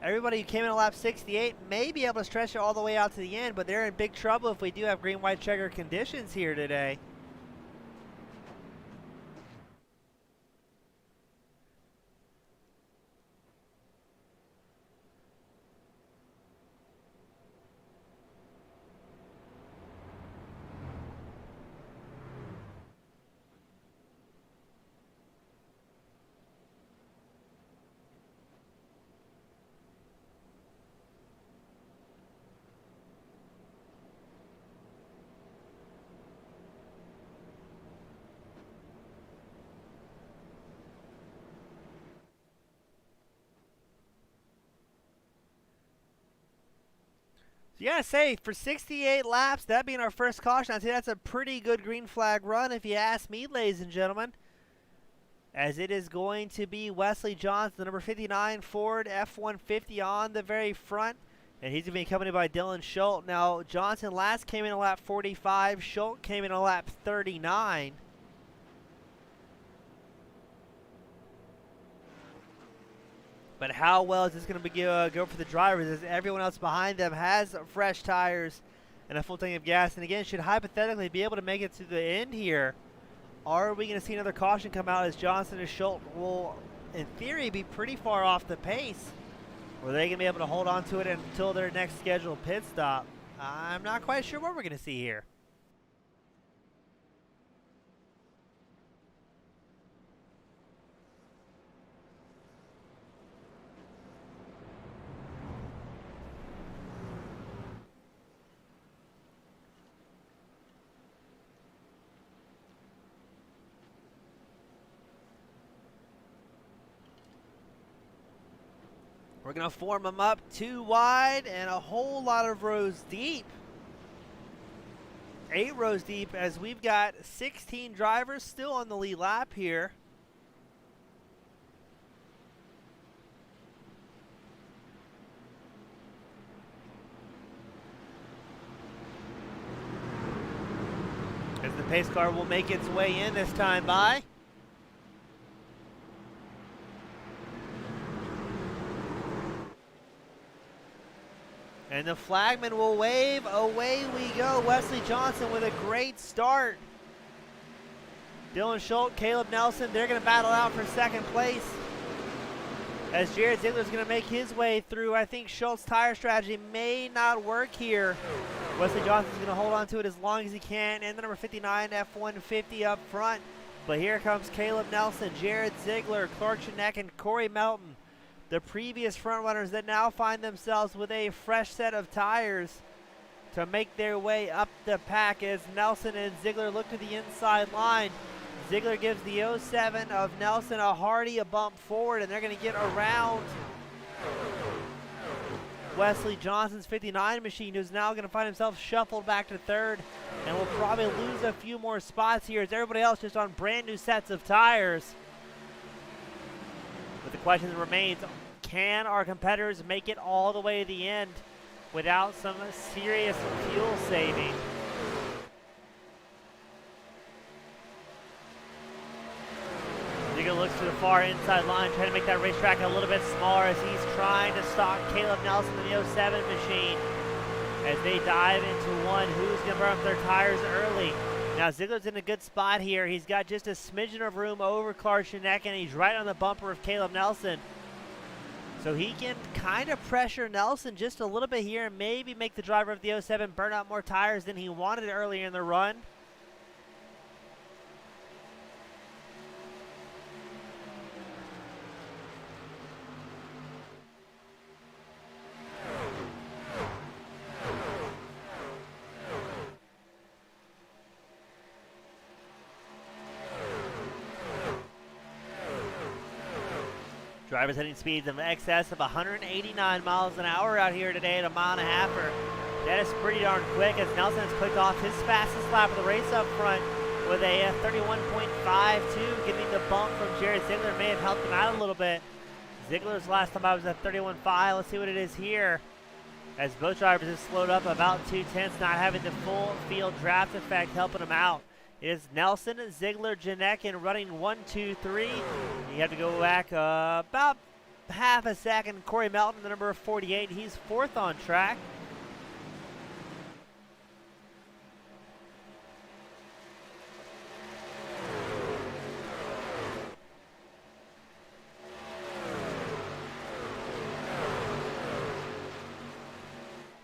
everybody who came in at lap 68 may be able to stretch it all the way out to the end, but they're in big trouble if we do have green, white, checker conditions here today. You gotta say, for 68 laps, that being our first caution, I'd say that's a pretty good green flag run if you ask me, ladies and gentlemen. As it is going to be Wesley Johnson, the number 59 Ford F-150 on the very front. And he's going to be accompanied by Dylan Schultz. Now, Johnson last came in a lap 45. Schultz came in a lap 39. But how well is this going to go for the drivers, as everyone else behind them has fresh tires and a full tank of gas, and again should hypothetically be able to make it to the end here? Are we going to see another caution come out, as Johnson and Schultz will, in theory, be pretty far off the pace? Or are they going to be able to hold on to it until their next scheduled pit stop? I'm not quite sure what we're going to see here. We're going to form them up 2 wide and a whole lot of rows deep. 8 rows deep, as we've got 16 drivers still on the lead lap here. As the pace car will make its way in this time by. And the flagman will wave. Away we go. Wesley Johnson with a great start. Dylan Schultz, Caleb Nelson, they're going to battle out for second place. As Jared Ziegler's going to make his way through. I think Schultz's tire strategy may not work here. Wesley Johnson's going to hold on to it as long as he can. And the number 59 F-150 up front. But here comes Caleb Nelson, Jared Ziegler, Clark Shinek, and Corey Melton. The previous front runners that now find themselves with a fresh set of tires to make their way up the pack, as Nelson and Ziegler look to the inside line. Ziegler gives the 07 of Nelson a bump forward, and they're going to get around Wesley Johnson's 59 machine, who's now going to find himself shuffled back to third, and will probably lose a few more spots here, as everybody else just on brand new sets of tires. But the question remains, can our competitors make it all the way to the end without some serious fuel saving? Ziegler looks to the far inside line, trying to make that racetrack a little bit smaller, as he's trying to stalk Caleb Nelson in the 07 machine. As they dive into one, who's going to burn up their tires early? Now Ziegler's in a good spot here. He's got just a smidgen of room over Clark Shinek, and he's right on the bumper of Caleb Nelson. So he can kind of pressure Nelson just a little bit here and maybe make the driver of the 07 burn out more tires than he wanted earlier in the run. Drivers hitting speeds of excess of 189 miles an hour out here today at a mile and a half. That is pretty darn quick, as Nelson has clicked off his fastest lap of the race up front with a 31.52, getting the bump from Jared Ziegler. May have helped him out a little bit. Ziegler's last time I was at 31.5. Let's see what it is here, as both drivers have slowed up about 2/10, not having the full field draft effect helping them out. It is Nelson, Ziegler, Janekin running 1, 2, 3. You have to go back about half a second. Corey Melton, the number 48, he's 4th on track.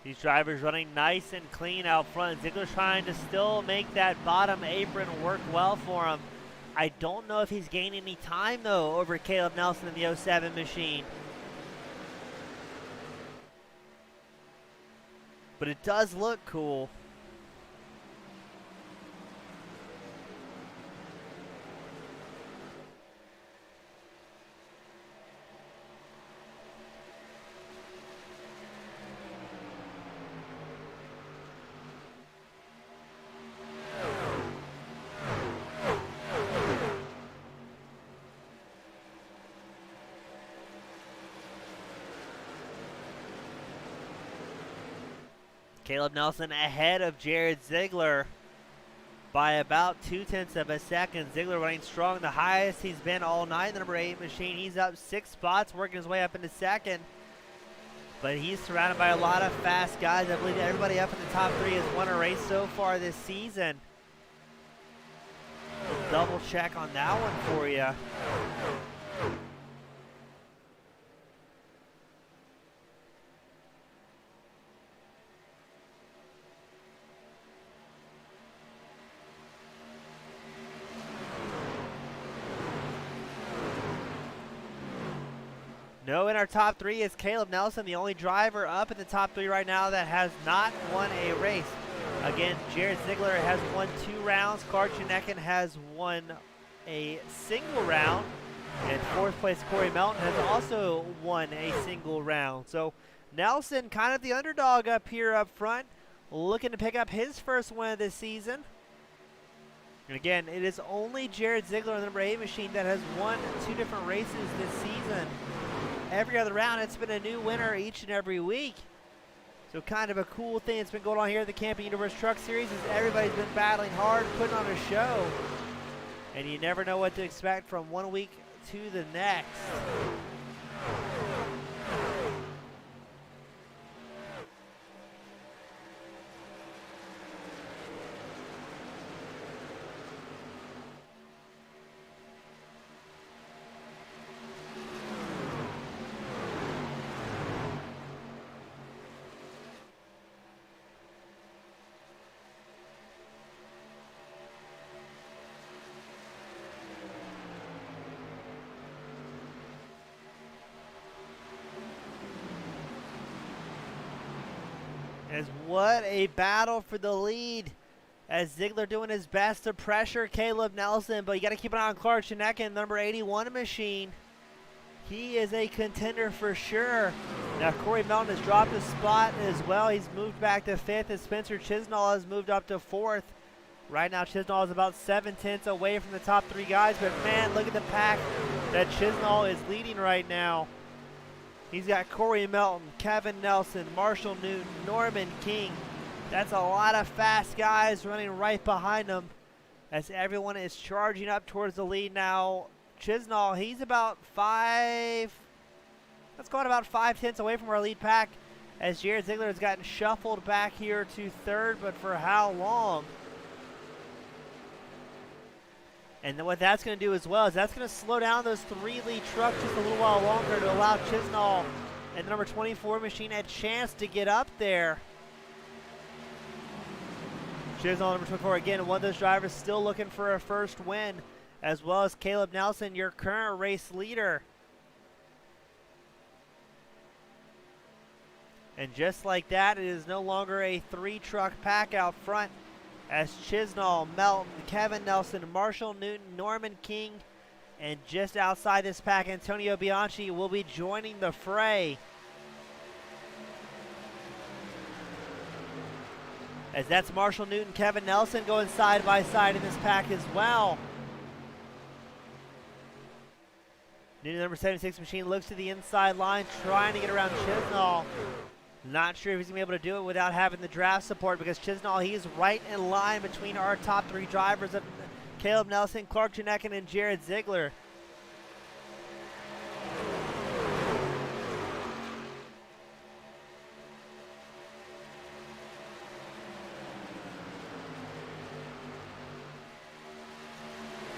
These drivers running nice and clean out front. Ziegler's trying to still make that bottom apron work well for him. I don't know if he's gaining any time, though, over Caleb Nelson in the 07 machine. But it does look cool. Caleb Nelson ahead of Jared Ziegler by about 0.2 of a second. Ziegler running strong, the highest he's been all night. The number 8 machine, he's up 6 spots, working his way up into second. But he's surrounded by a lot of fast guys. I believe everybody up in the top 3 has won a race so far this season. We'll double check on that one for you. No, in our top 3 is Caleb Nelson, the only driver up in the top 3 right now that has not won a race. Again, Jared Ziegler has won 2 rounds. Clark Janekin has won a single round. And 4th place Corey Melton has also won a single round. So Nelson, kind of the underdog up here up front, looking to pick up his first win of this season. And again, it is only Jared Ziegler, the number 8 machine, that has won 2 different races this season. Every other round, it's been a new winner each and every week. So kind of a cool thing that's been going on here at the Camping Universe Truck Series is everybody's been battling hard, putting on a show. And you never know what to expect from one week to the next. As what a battle for the lead, as Ziegler doing his best to pressure Caleb Nelson, but you got to keep an eye on Clark Janekin, number 81 machine. He is a contender for sure. Now Corey Melton has dropped a spot as well. He's moved back to 5th, as Spencer Chisnall has moved up to 4th. Right now Chisnall is about 0.7 away from the top 3 guys, but man, look at the pack that Chisnall is leading right now. He's got Corey Melton, Kevin Nelson, Marshall Newton, Norman King. That's a lot of fast guys running right behind him as everyone is charging up towards the lead now. Chisnall, he's about 5, let's call it about 0.5 away from our lead pack, as Jared Ziegler has gotten shuffled back here to 3rd, but for how long? And then what that's going to do as well is that's going to slow down those 3 lead trucks just a little while longer to allow Chisnall and the number 24 machine a chance to get up there. Chisnall, number 24, again, one of those drivers still looking for a first win, as well as Caleb Nelson, your current race leader. And just like that, it is no longer a 3-truck pack out front, as Chisnall, Melton, Kevin Nelson, Marshall Newton, Norman King, and just outside this pack, Antonio Bianchi will be joining the fray. As that's Marshall Newton, Kevin Nelson going side by side in this pack as well. Newton, number 76 machine, looks to the inside line, trying to get around Chisnall. Not sure if he's going to be able to do it without having the draft support, because Chisnall, he is right in line between our top 3 drivers of Caleb Nelson, Clark Janekin, and Jared Ziegler.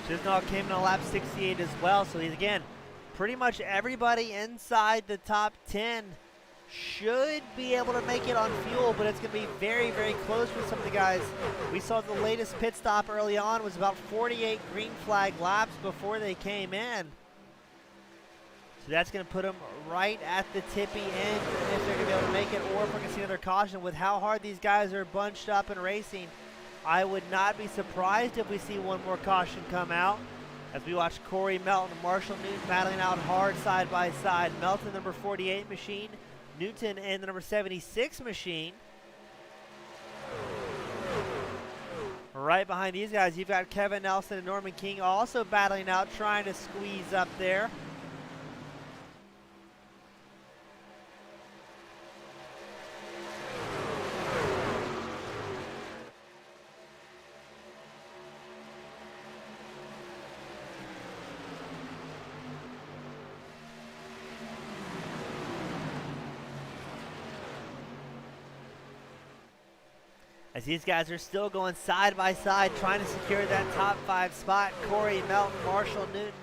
Chisnall came in on lap 68 as well, so he's, again, pretty much everybody inside the top 10 should be able to make it on fuel, but it's going to be very, very close with some of the guys. We saw the latest pit stop early on was about 48 green flag laps before they came in. So that's going to put them right at the tippy end if they're going to be able to make it, or if we're going to see another caution. With how hard these guys are bunched up and racing, I would not be surprised if we see one more caution come out, as we watch Corey Melton and Marshall Newton battling out hard side by side. Melton, number 48 machine, Newton and the number 76 machine. Right behind these guys, you've got Kevin Nelson and Norman King also battling out, trying to squeeze up there. as these guys are still going side by side trying to secure that top 5 spot. Corey Melton, Marshall Newton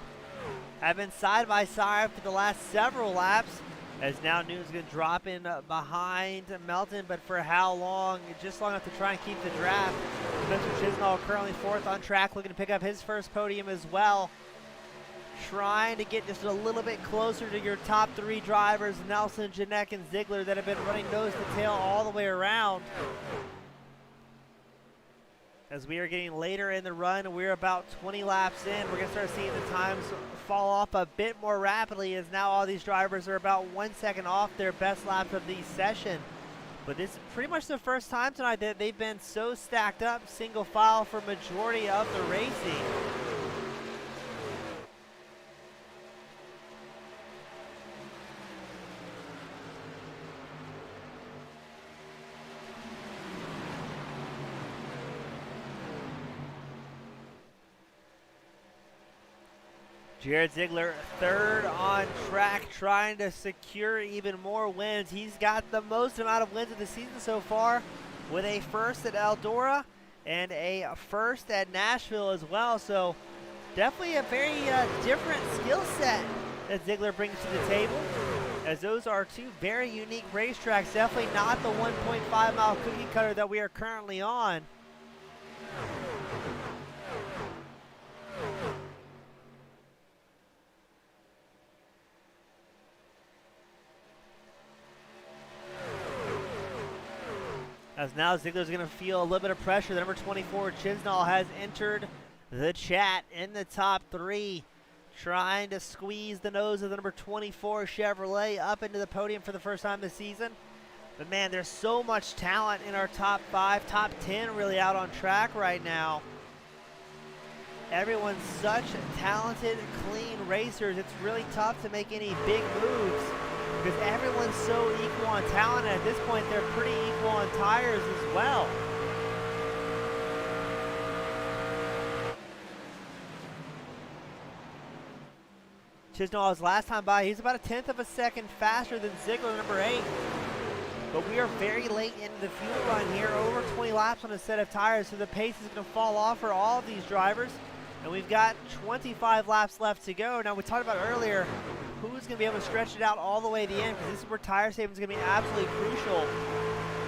have been side by side for the last several laps, as now Newton's going to drop in behind Melton, but for how long? Just long enough to try and keep the draft. Spencer Chisnall currently 4th on track, looking to pick up his first podium as well. Trying to get just a little bit closer to your top 3 drivers, Nelson, Janek, and Ziegler, that have been running nose to tail all the way around. As we are getting later in the run, we're about 20 laps in. We're going to start seeing the times fall off a bit more rapidly, as now all these drivers are about 1 second off their best laps of the session. But this is pretty much the first time tonight that they've been so stacked up, single file for majority of the racing. Jared Ziegler 3rd on track, trying to secure even more wins. He's got the most amount of wins of the season so far, with a 1st at Eldora and a 1st at Nashville as well. So definitely a very different skill set that Ziegler brings to the table, as those are 2 very unique racetracks. Definitely not the 1.5 mile cookie cutter that we are currently on. As now Ziegler's going to feel a little bit of pressure. The number 24, Chisnall, has entered the chat in the top 3, trying to squeeze the nose of the number 24 Chevrolet up into the podium for the first time this season. But man, there's so much talent in our top 5, top 10 really out on track right now. Everyone's such talented, clean racers. It's really tough to make any big moves, because everyone's so equal on talent, and at this point they're pretty equal on tires as well. Chisnall, last time by, he's about a 1/10 of a second faster than Ziegler, number 8. But we are very late into the fuel run here, over 20 laps on a set of tires, so the pace is going to fall off for all of these drivers. And we've got 25 laps left to go. Now, we talked about earlier who's going to be able to stretch it out all the way to the end, because this is where tire saving is going to be absolutely crucial.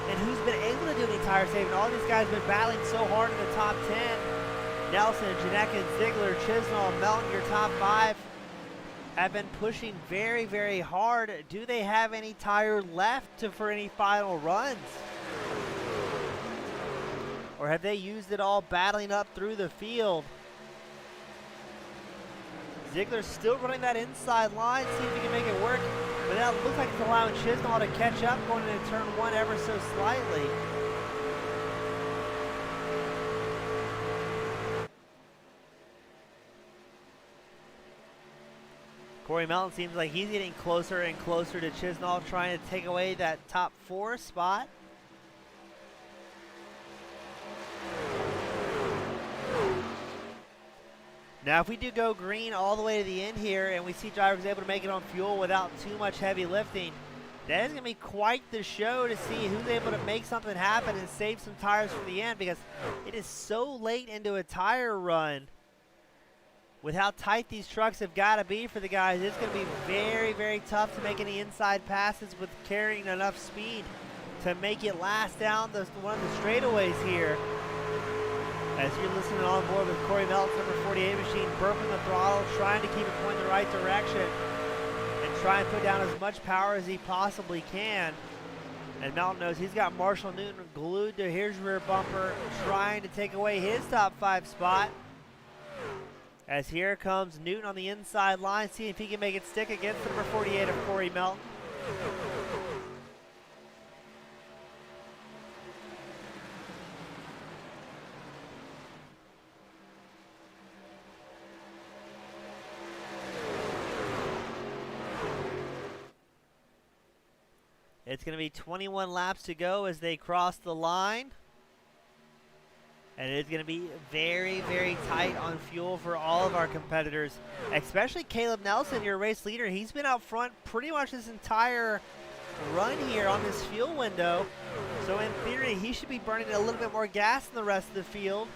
And who's been able to do any tire saving? All these guys have been battling so hard in the top 10. Nelson, Janek, Ziegler, Chisnall, Melton, your top 5, have been pushing very, very hard. Do they have any tire left for any final runs? Or have they used it all battling up through the field? Ziegler's still running that inside line, see if he can make it work. But that looks like it's allowing Chisnall to catch up going into turn 1 ever so slightly. Corey Melton seems like he's getting closer and closer to Chisnall, trying to take away that top 4 spot. Now, if we do go green all the way to the end here, and we see drivers able to make it on fuel without too much heavy lifting, that is going to be quite the show to see who's able to make something happen and save some tires for the end, because it is so late into a tire run. With how tight these trucks have got to be for the guys, it's going to be very, very tough to make any inside passes with carrying enough speed to make it last down one of the straightaways here. As you're listening on board with Corey Melton's number 48 machine, burping the throttle, trying to keep it pointing the right direction, and try and put down as much power as he possibly can. And Melton knows he's got Marshall Newton glued to his rear bumper, trying to take away his top 5 spot. As here comes Newton on the inside line, see if he can make it stick against the number 48 of Corey Melton. It's going to be 21 laps to go as they cross the line. And it's going to be very, very tight on fuel for all of our competitors, especially Caleb Nelson, your race leader. He's been out front pretty much this entire run here on this fuel window. So in theory, he should be burning a little bit more gas than the rest of the field.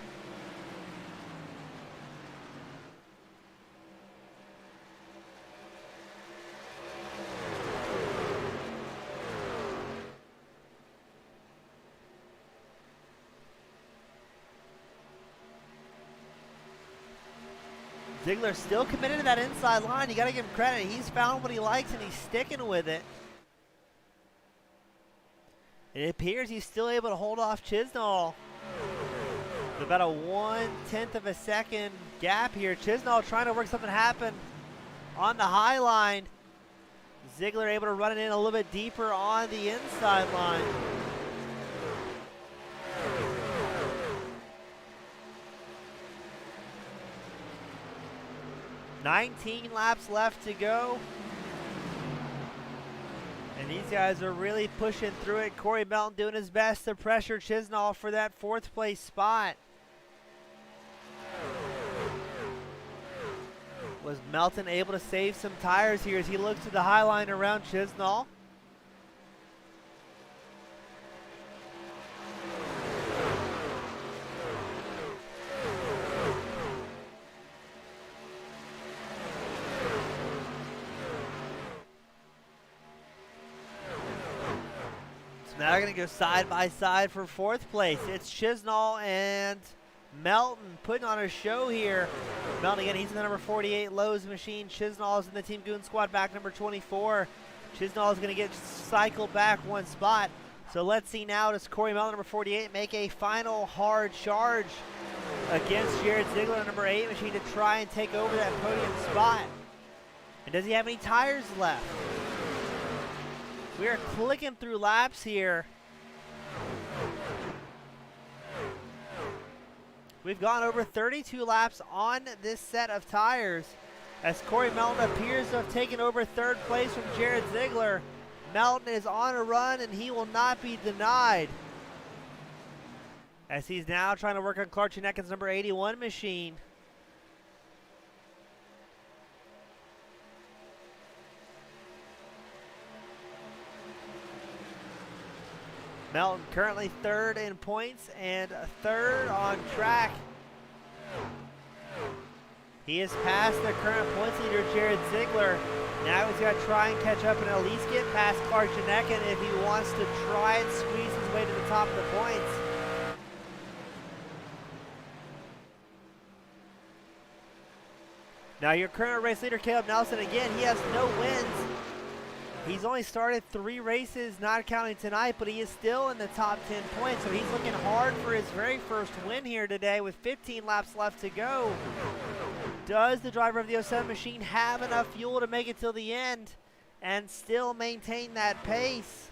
Ziegler still committed to that inside line. You got to give him credit. He's found what he likes and he's sticking with it. It appears he's still able to hold off Chisnall. With about a 1/10 of a second gap here. Chisnall trying to work something happen on the high line. Ziegler able to run it in a little bit deeper on the inside line. "19 laps left to go. And these guys are really pushing through it. Corey Melton doing his best to pressure Chisnall for that 4th place spot. Was Melton able to save some tires here as he looks to the high line around Chisnall? Now they're going to go side by side for 4th place. It's Chisnall and Melton putting on a show here. Melton again, he's in the number 48 Lowe's machine. Chisnall is in the Team Goon Squad back number 24. Chisnall is going to get cycled back one spot. So let's see now, does Corey Melton, number 48, make a final hard charge against Jared Ziegler, number 8 machine, to try and take over that podium spot? And does he have any tires left? We are clicking through laps here. We've gone over 32 laps on this set of tires as Corey Melton appears to have taken over 3rd place from Jared Ziegler. Melton is on a run and he will not be denied, as he's now trying to work on Clark Chineckin's number 81 machine. Melton currently 3rd in points and 3rd on track. He has passed the current points leader, Jared Ziegler. Now he's got to try and catch up and at least get past Clark Chineckin if he wants to try and squeeze his way to the top of the points. Now your current race leader, Caleb Nelson, again, he has no wins. He's only started 3 races, not counting tonight, but he is still in the top 10 points, so he's looking hard for his very first win here today with 15 laps left to go. Does the driver of the 07 machine have enough fuel to make it till the end and still maintain that pace?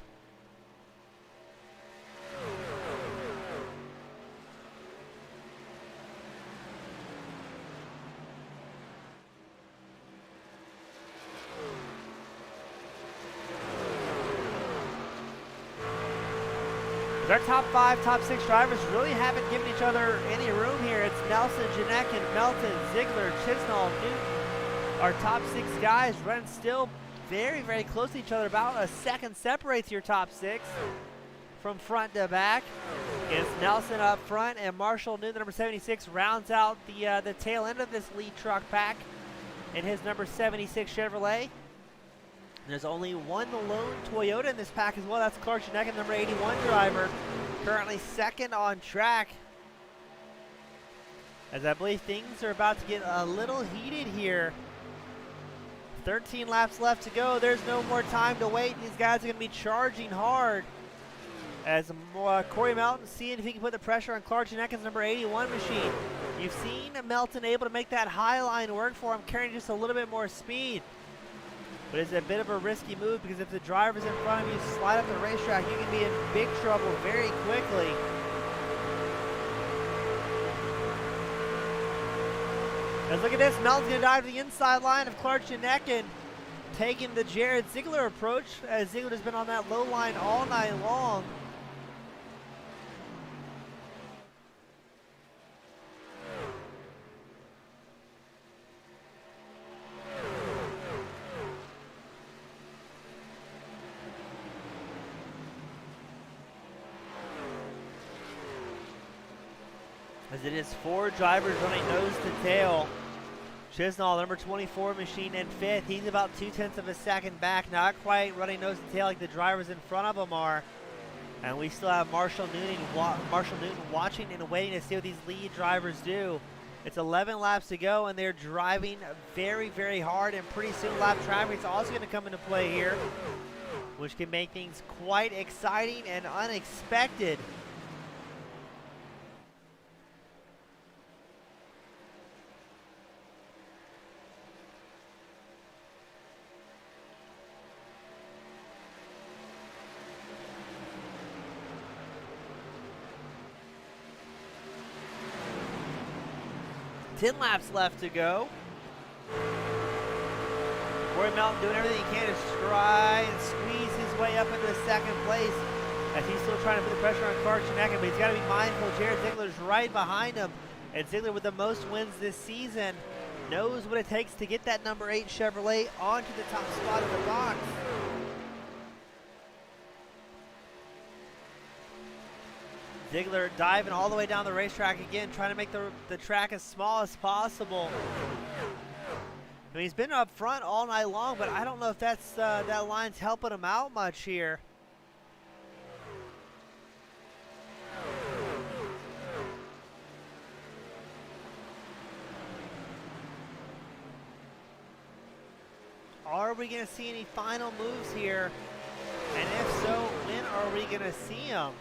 Our top 5, top 6 drivers really haven't given each other any room here. It's Nelson, Chineckin, Melton, Ziegler, Chisnall, Newton. Our top 6 guys run still very, very close to each other. About a second separates your top 6 from front to back. It's Nelson up front, and Marshall Newton, number 76, rounds out the tail end of this lead truck pack in his number 76 Chevrolet. There's only one lone Toyota in this pack as well. That's Clark Chineckin, number 81 driver, currently 2nd on track. As I believe things are about to get a little heated here. 13 laps left to go. There's no more time to wait. These guys are going to be charging hard. As Corey Melton seeing if he can put the pressure on Clark Chineckin's number 81 machine. You've seen Melton able to make that high line work for him, carrying just a little bit more speed. But it's a bit of a risky move because if the driver's in front of you slide up the racetrack, you can be in big trouble very quickly. Let's look at this. Melton's going to dive to the inside line of Clark Chineckin, taking the Jared Ziegler approach, as Ziegler has been on that low line all night long. as it is 4 drivers running nose to tail. Chisnall, number 24 machine, in 5th. He's about 0.2 of a second back, not quite running nose to tail like the drivers in front of him are. And we still have Marshall Newton watching and waiting to see what these lead drivers do. It's 11 laps to go, and they're driving very, very hard, and pretty soon lap traffic is also going to come into play here, which can make things quite exciting and unexpected. Ten laps left to go. Corey Melton doing everything he can to try and squeeze his way up into second place as he's still trying to put the pressure on Clark Chinecka, but he's got to be mindful. Jared Ziegler's right behind him, and Ziegler, with the most wins this season, knows what it takes to get that number 8 Chevrolet onto the top spot of the box. Ziegler diving all the way down the racetrack again, trying to make the track as small as possible. I mean, he's been up front all night long, but I don't know if that's that line's helping him out much here. Are we going to see any final moves here? And if so, when are we going to see them?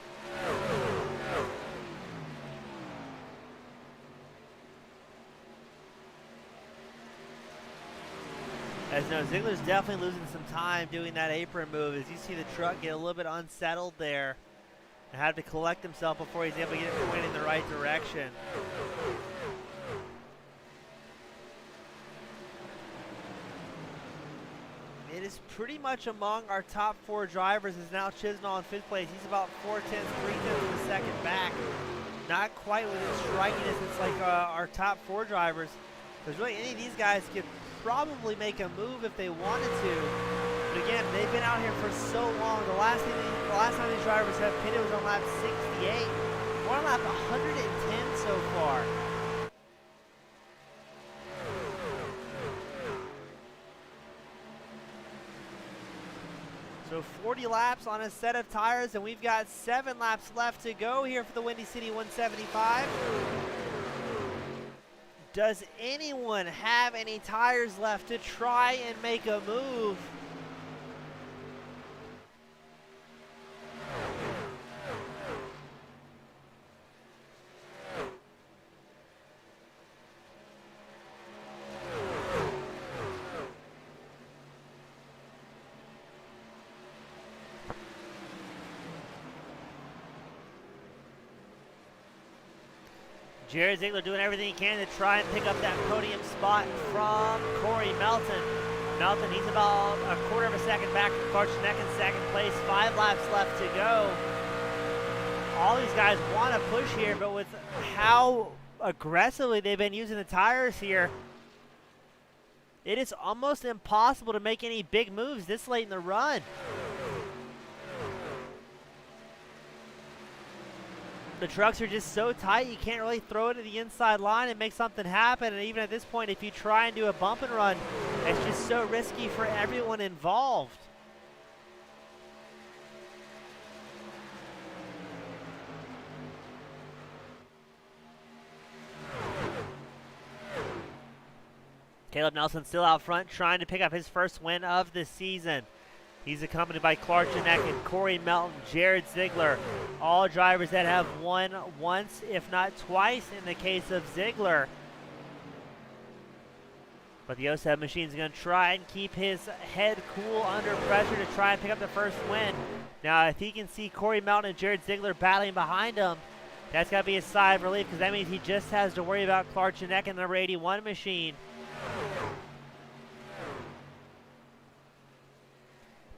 As no, Ziegler's definitely losing some time doing that apron move, as you see the truck get a little bit unsettled there and have to collect himself before he's able to get it pointed in the right direction. It is pretty much among our top 4 drivers, as now Chisnall in 5th place. He's about 0.4, 0.3 of a second back. Not quite within striking distance like our top 4 drivers. Because really any of these guys could probably make a move if they wanted to. But again, they've been out here for so long. The last time these drivers have pitted was on lap 68. We're on lap 110 so far. So 40 laps on a set of tires, and we've got 7 laps left to go here for the Windy City 175. Does anyone have any tires left to try and make a move? Jared Ziegler doing everything he can to try and pick up that podium spot from Corey Melton. Melton, he's about 1/4 of a second back from Clark Chinecka in second place. 5 laps left to go. All these guys want to push here, but with how aggressively they've been using the tires here, it is almost impossible to make any big moves this late in the run. The trucks are just so tight, you can't really throw it to the inside line and make something happen. And even at this point, if you try and do a bump and run, it's just so risky for everyone involved. Caleb Nelson still out front, trying to pick up his first win of the season. He's accompanied by Clark Chinecka, Corey Melton, Jared Ziegler, all drivers that have won once, if not twice, in the case of Ziegler. But the 07 machine's going to try and keep his head cool under pressure to try and pick up the first win. Now, if he can see Corey Melton and Jared Ziegler battling behind him, that's got to be a sigh of relief, because that means he just has to worry about Clark Chinecka and the number 81 machine.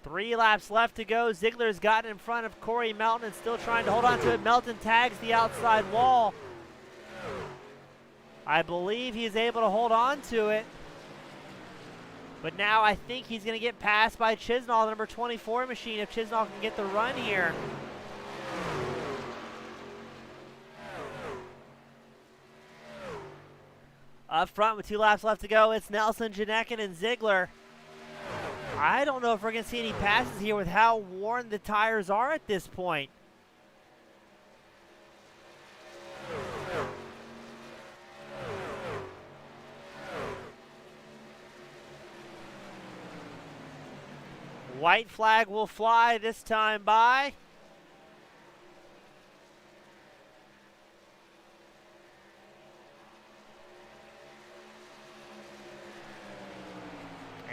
3 laps left to go. Ziegler's gotten in front of Corey Melton and still trying to hold on to it. Melton tags the outside wall. I believe he's able to hold on to it. But now I think he's going to get passed by Chisnall, the number 24 machine, if Chisnall can get the run here. Up front with 2 laps left to go, it's Nelson, Janekin, and Ziegler. I don't know if we're going to see any passes here with how worn the tires are at this point. White flag will fly this time by.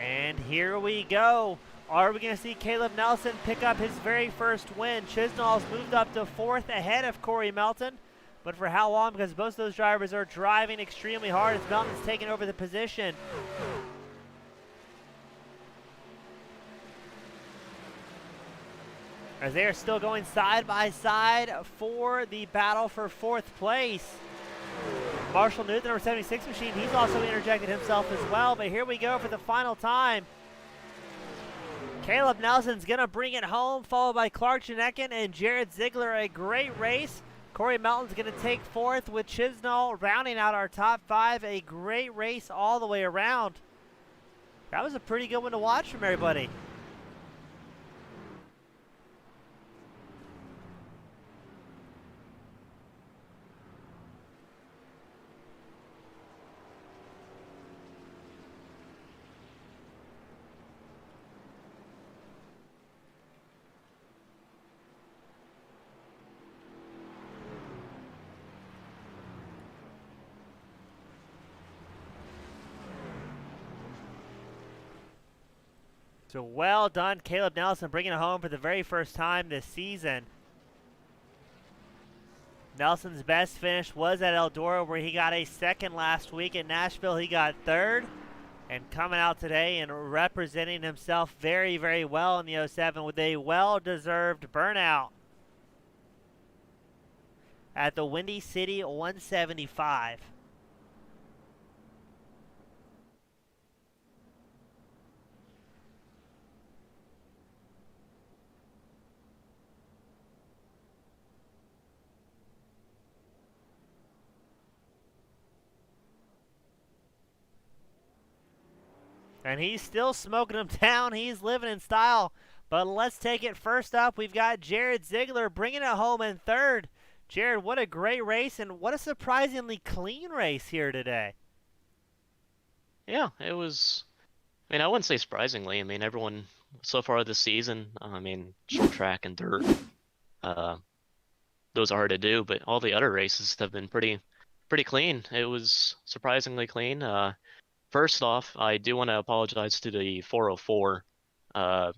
And here we go. Are we going to see Caleb Nelson pick up his very first win? Chisnall's moved up to 4th ahead of Corey Melton. But for how long? Because both of those drivers are driving extremely hard as Melton's taking over the position. As they are still going side by side for the battle for 4th place. Marshall Newton, number 76 machine, he's also interjected himself as well. But here we go for the final time. Caleb Nelson's going to bring it home, followed by Clark Janekin and Jared Ziegler. A great race. Corey Melton's going to take 4th with Chisnall rounding out our top 5. A great race all the way around. That was a pretty good one to watch from everybody. So well done, Caleb Nelson, bringing it home for the very first time this season. Nelson's best finish was at Eldora, where he got a 2nd last week. At Nashville, he got 3rd. And coming out today and representing himself very, very well in the 07 with a well-deserved burnout at the Windy City 175. And he's still smoking them down. He's living in style. But let's take it first up. We've got Jared Ziegler bringing it home in 3rd. Jared, what a great race, and what a surprisingly clean race here today. Yeah, it was. I mean, I wouldn't say surprisingly. I mean, everyone so far this season, I mean, short track and dirt, uh, those are hard to do, but all the other races have been pretty clean. It was surprisingly clean. First off, I do want to apologize to the 404, uh,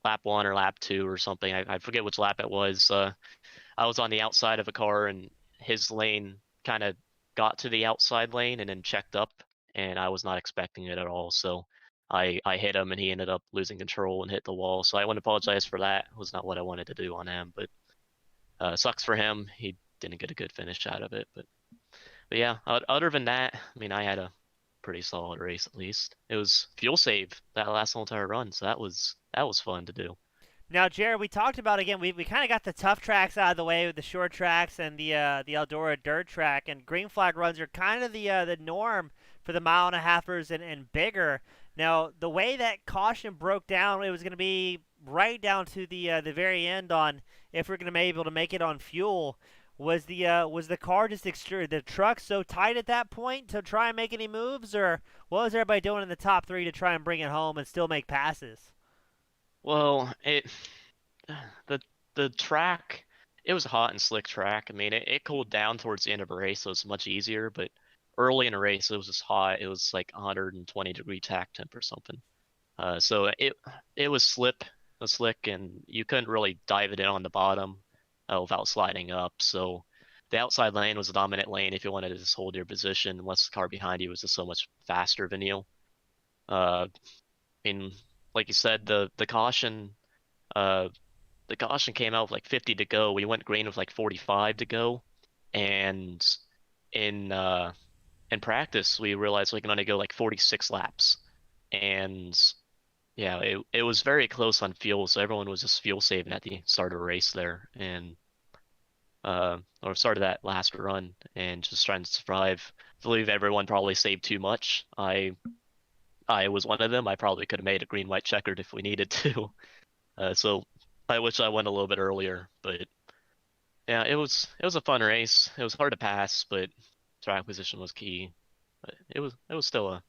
lap 1 or lap 2 or something. I forget which lap it was. I was on the outside of a car and his lane kind of got to the outside lane and then checked up, and I was not expecting it at all. So I hit him and he ended up losing control and hit the wall. So I want to apologize for that. It was not what I wanted to do on him, but sucks for him. He didn't get a good finish out of it. But yeah, other than that, I mean, I had a pretty solid race at least. It was fuel save that last whole entire run, so that was fun to do. Now, Jared, we talked about, again, we kind of got the tough tracks out of the way with the short tracks and the Eldora dirt track, and green flag runs are kind of the norm for the 1.5-mile-ers and bigger. Now, the way that caution broke down, it was going to be right down to the very end on if we're going to be able to make it on fuel. Was the car just the truck so tight at that point to try and make any moves, or what was everybody doing in the top 3 to try and bring it home and still make passes? Well, the the track, it was a hot and slick track. I mean, it cooled down towards the end of the race, so it's much easier. But early in the race, it was just hot. It was like 120-degree tack temp or something. So it was slick, and you couldn't really dive it in on the bottom without sliding up. So the outside lane was a dominant lane if you wanted to just hold your position, unless the car behind you was just so much faster than you. I mean, like you said, the caution came out with like 50 to go. We went green with like 45 to go, and in practice we realized we can only go like 46 laps, and yeah, it was very close on fuel, so everyone was just fuel saving at the start of the race there, and or start of that last run, and just trying to survive. believe everyone probably saved too much. I was one of them. I probably could have made a green white checkered if we needed to. So I wish I went a little bit earlier, but yeah, it was a fun race. It was hard to pass, but track position was key. But it was still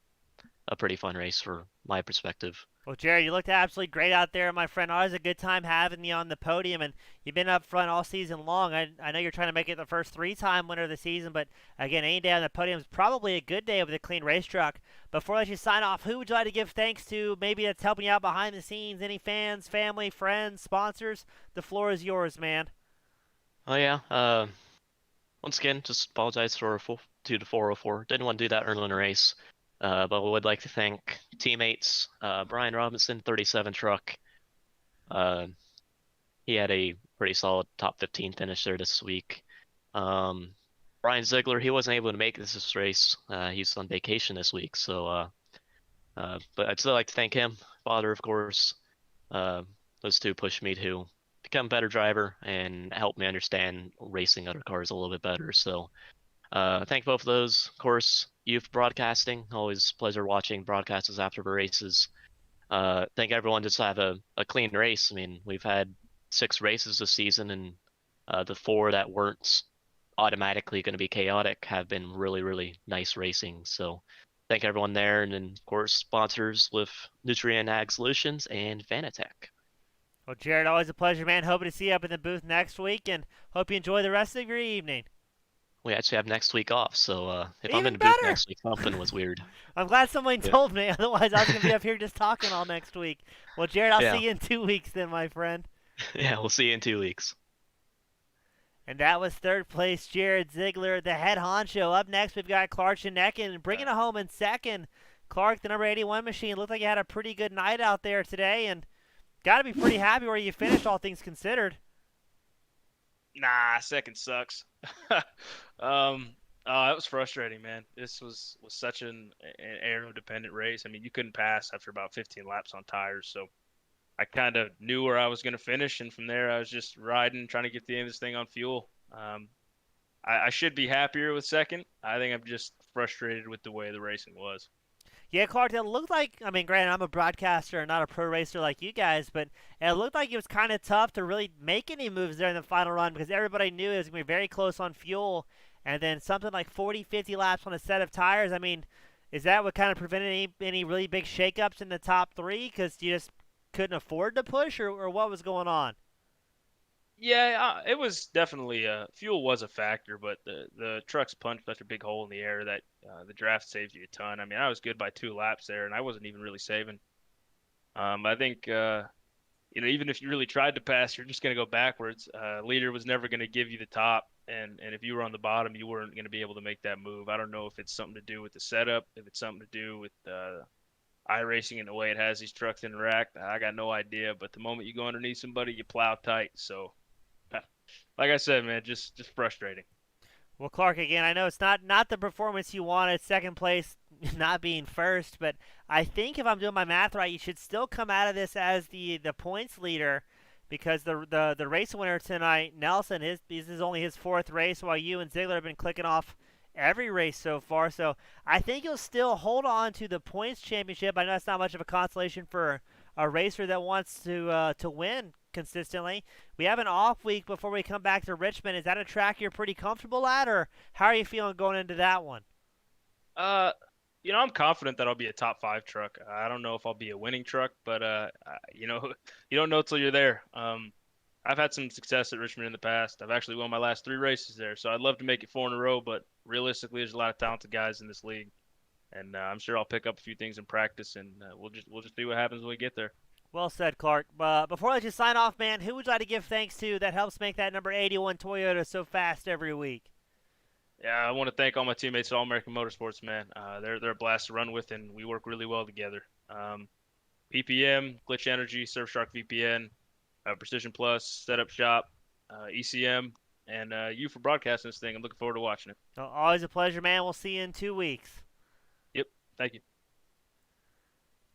a pretty fun race for my perspective. Well, Jared, you looked absolutely great out there, my friend. Always a good time having you on the podium, and you've been up front all season long. I know you're trying to make it the first three-time winner of the season, but again, any day on the podium is probably a good day with a clean race truck. Before I let you sign off, who would you like to give thanks to? Maybe that's helping you out behind the scenes. Any fans, family, friends, sponsors? The floor is yours, man. Oh yeah. Once again, just apologize for to the 404. Didn't want to do that early in the race. But we would like to thank teammates, Brian Robinson, 37 truck. Uh, he had a pretty solid top 15 finish there this week. Um, Brian Ziegler, he wasn't able to make this race. He's on vacation this week, so but I'd still like to thank him, father, of course. Uh, those two pushed me to become a better driver and help me understand racing other cars a little bit better. So thank both of those. Of course, youth broadcasting, always a pleasure watching broadcasts after the races. Thank everyone just have a clean race. I mean, we've had 6 races this season, and the 4 that weren't automatically going to be chaotic have been really, really nice racing. So thank everyone there. And then, of course, sponsors with Nutrient Ag Solutions and Vanatech. Well, Jared, always a pleasure, man. Hoping to see you up in the booth next week, and hope you enjoy the rest of your evening. We actually have next week off, so if I'm in Even the booth better. next week, something was weird. I'm glad someone Yeah, told me. Otherwise, I was going to be up here just talking all next week. Well, Jared, I'll yeah, see you in 2 weeks then, my friend. yeah. We'll see you in 2 weeks. And that was third place Jared Ziegler, the head honcho. Up next, we've got Clark Shinekin bringing it home in second. Clark, the number 81 machine, looked like you had a pretty good night out there today, and got to be pretty happy where you finished, all things considered. Nah, second sucks. It was frustrating, man. This was such an aero dependent race. I mean, you couldn't pass after about 15 laps on tires, so I kind of knew where I was going to finish, and from there I was just riding, trying to get the end of this thing on fuel. I should be happier with second. I think I'm just frustrated with the way the racing was. Yeah, Clark, it looked like, I mean, granted, I'm a broadcaster and not a pro racer like you guys, but it looked like it was kind of tough to really make any moves there in the final run because everybody knew it was going to be very close on fuel. And then something like 40, 50 laps on a set of tires. I mean, is that what kind of prevented any really big shakeups in the top three because you just couldn't afford to push, or what was going on? Yeah, it was definitely fuel was a factor, but the trucks punched such a big hole in the air that the draft saves you a ton. I mean, I was good by 2 laps there, and I wasn't even really saving. I think even if you really tried to pass, you're just going to go backwards. Leader was never going to give you the top, and if you were on the bottom, you weren't going to be able to make that move. I don't know if it's something to do with the setup, if it's something to do with iRacing and the way it has these trucks interact. I got no idea, but the moment you go underneath somebody, you plow tight. So like I said, man, just frustrating. Well, Clark, again, I know it's not the performance you wanted, second place not being first, but I think if I'm doing my math right, you should still come out of this as the points leader because the race winner tonight, Nelson, this is only his fourth race, while you and Ziegler have been clicking off every race so far. So I think you'll still hold on to the points championship. I know it's not much of a consolation for a racer that wants to win consistently. We have an off week before we come back to Richmond. Is that a track you're pretty comfortable at, or how are you feeling going into that one? Uh, I'm confident that I'll be a top 5 truck. I don't know if I'll be a winning truck, but you don't know till you're there. I've had some success at Richmond in the past. I've actually won my last 3 races there, so I'd love to make it 4 in a row. But realistically, there's a lot of talented guys in this league, and I'm sure I'll pick up a few things in practice, and we'll just see what happens when we get there. Well said, Clark. Before I let you sign off, man, who would you like to give thanks to that helps make that number 81 Toyota so fast every week? Yeah, I want to thank all my teammates at All American Motorsports, man. They're a blast to run with, and we work really well together. PPM, Glitch Energy, Surfshark VPN, Precision Plus, Setup Shop, ECM, and you for broadcasting this thing. I'm looking forward to watching it. Well, always a pleasure, man. We'll see you in 2 weeks. Yep, thank you.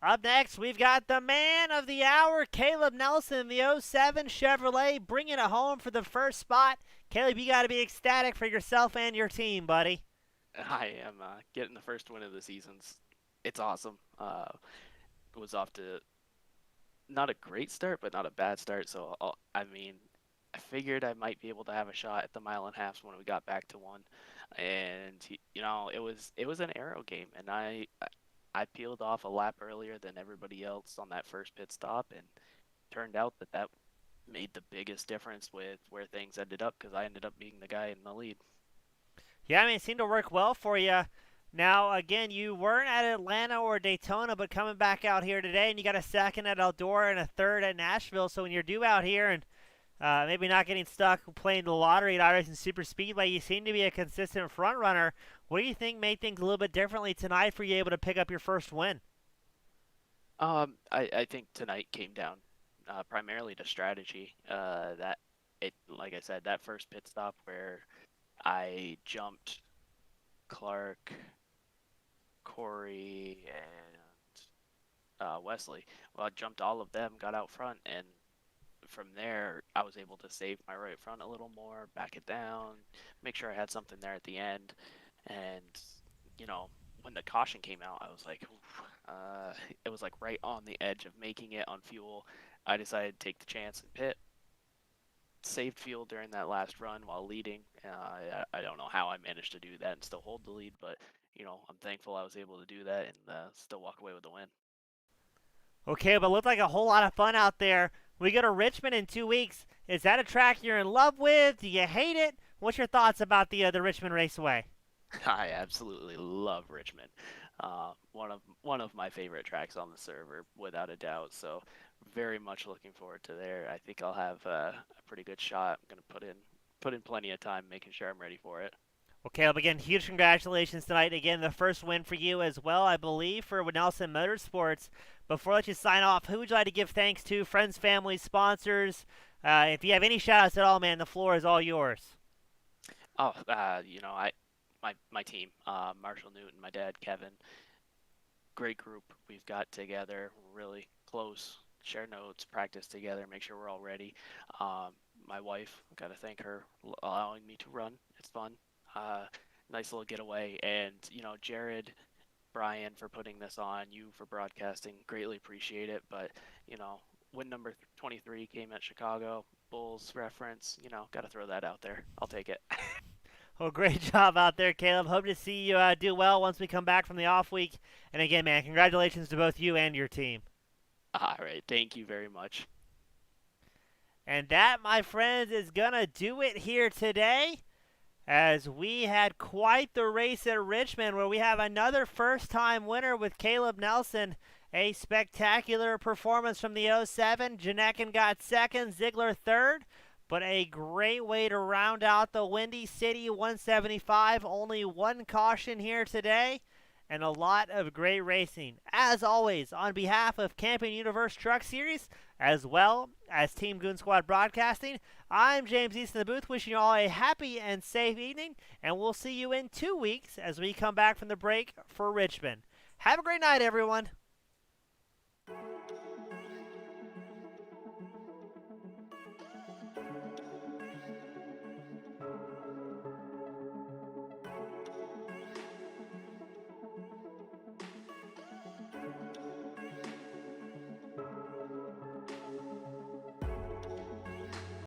Up next, we've got the man of the hour, Caleb Nelson, the '07 Chevrolet, bringing it home for the first spot. Caleb, you got to be ecstatic for yourself and your team, buddy. I am getting the first win of the seasons. It's awesome. Was off to not a great start, but not a bad start. So I mean, I figured I might be able to have a shot at the mile and a half when we got back to one, and it was an arrow game, and I peeled off a lap earlier than everybody else on that first pit stop, and turned out that made the biggest difference with where things ended up because I ended up being the guy in the lead. Yeah, I mean, it seemed to work well for you. Now, again, you weren't at Atlanta or Daytona, but coming back out here today, and you got a second at Eldora and a third at Nashville. So when you're due out here and maybe not getting stuck playing the lottery at iRacing Super Speedway, you seem to be a consistent front runner. What do you think made things a little bit differently tonight for you able to pick up your first win? I think tonight came down primarily to strategy. Like I said, that first pit stop where I jumped Clark, Corey, and Wesley. Well, I jumped all of them, got out front, and from there, I was able to save my right front a little more, back it down, make sure I had something there at the end. And, you know, when the caution came out, I was like, oof, it was like right on the edge of making it on fuel. I decided to take the chance and pit. Saved fuel during that last run while leading. I don't know how I managed to do that and still hold the lead, but, I'm thankful I was able to do that and still walk away with the win. Okay, but it looked like a whole lot of fun out there. We go to Richmond in 2 weeks. Is that a track you're in love with? Do you hate it? What's your thoughts about the Richmond Raceway? I absolutely love Richmond. One of my favorite tracks on the server, without a doubt. So very much looking forward to there. I think I'll have a pretty good shot. I'm gonna put in plenty of time, making sure I'm ready for it. Well, Caleb, again, huge congratulations tonight. Again, the first win for you as well, I believe, for Nelson Motorsports. Before I let you sign off, who would you like to give thanks to? Friends, family, sponsors? If you have any shout-outs at all, man, the floor is all yours. Oh, my team, Marshall Newton, my dad Kevin, great group we've got together, really close, share notes, practice together, make sure we're all ready. My wife, got to thank her allowing me to run. It's fun. Uh, Nice little getaway, and Jared, Brian for putting this on, you for broadcasting, greatly appreciate it. But win number 23 came at Chicago, Bulls reference. Got to throw that out there. I'll take it. Well, great job out there, Caleb. Hope to see you do well once we come back from the off week. And again, man, congratulations to both you and your team. All right, thank you very much. And that, my friends, is going to do it here today, as we had quite the race at Richmond, where we have another first-time winner with Caleb Nelson. A spectacular performance from the 07. Janekin got second, Ziegler third. But a great way to round out the Windy City 175. Only one caution here today, and a lot of great racing. As always, on behalf of Camping Universe Truck Series, as well as Team Goon Squad Broadcasting, I'm James East in the booth, wishing you all a happy and safe evening, and we'll see you in 2 weeks as we come back from the break for Richmond. Have a great night, everyone.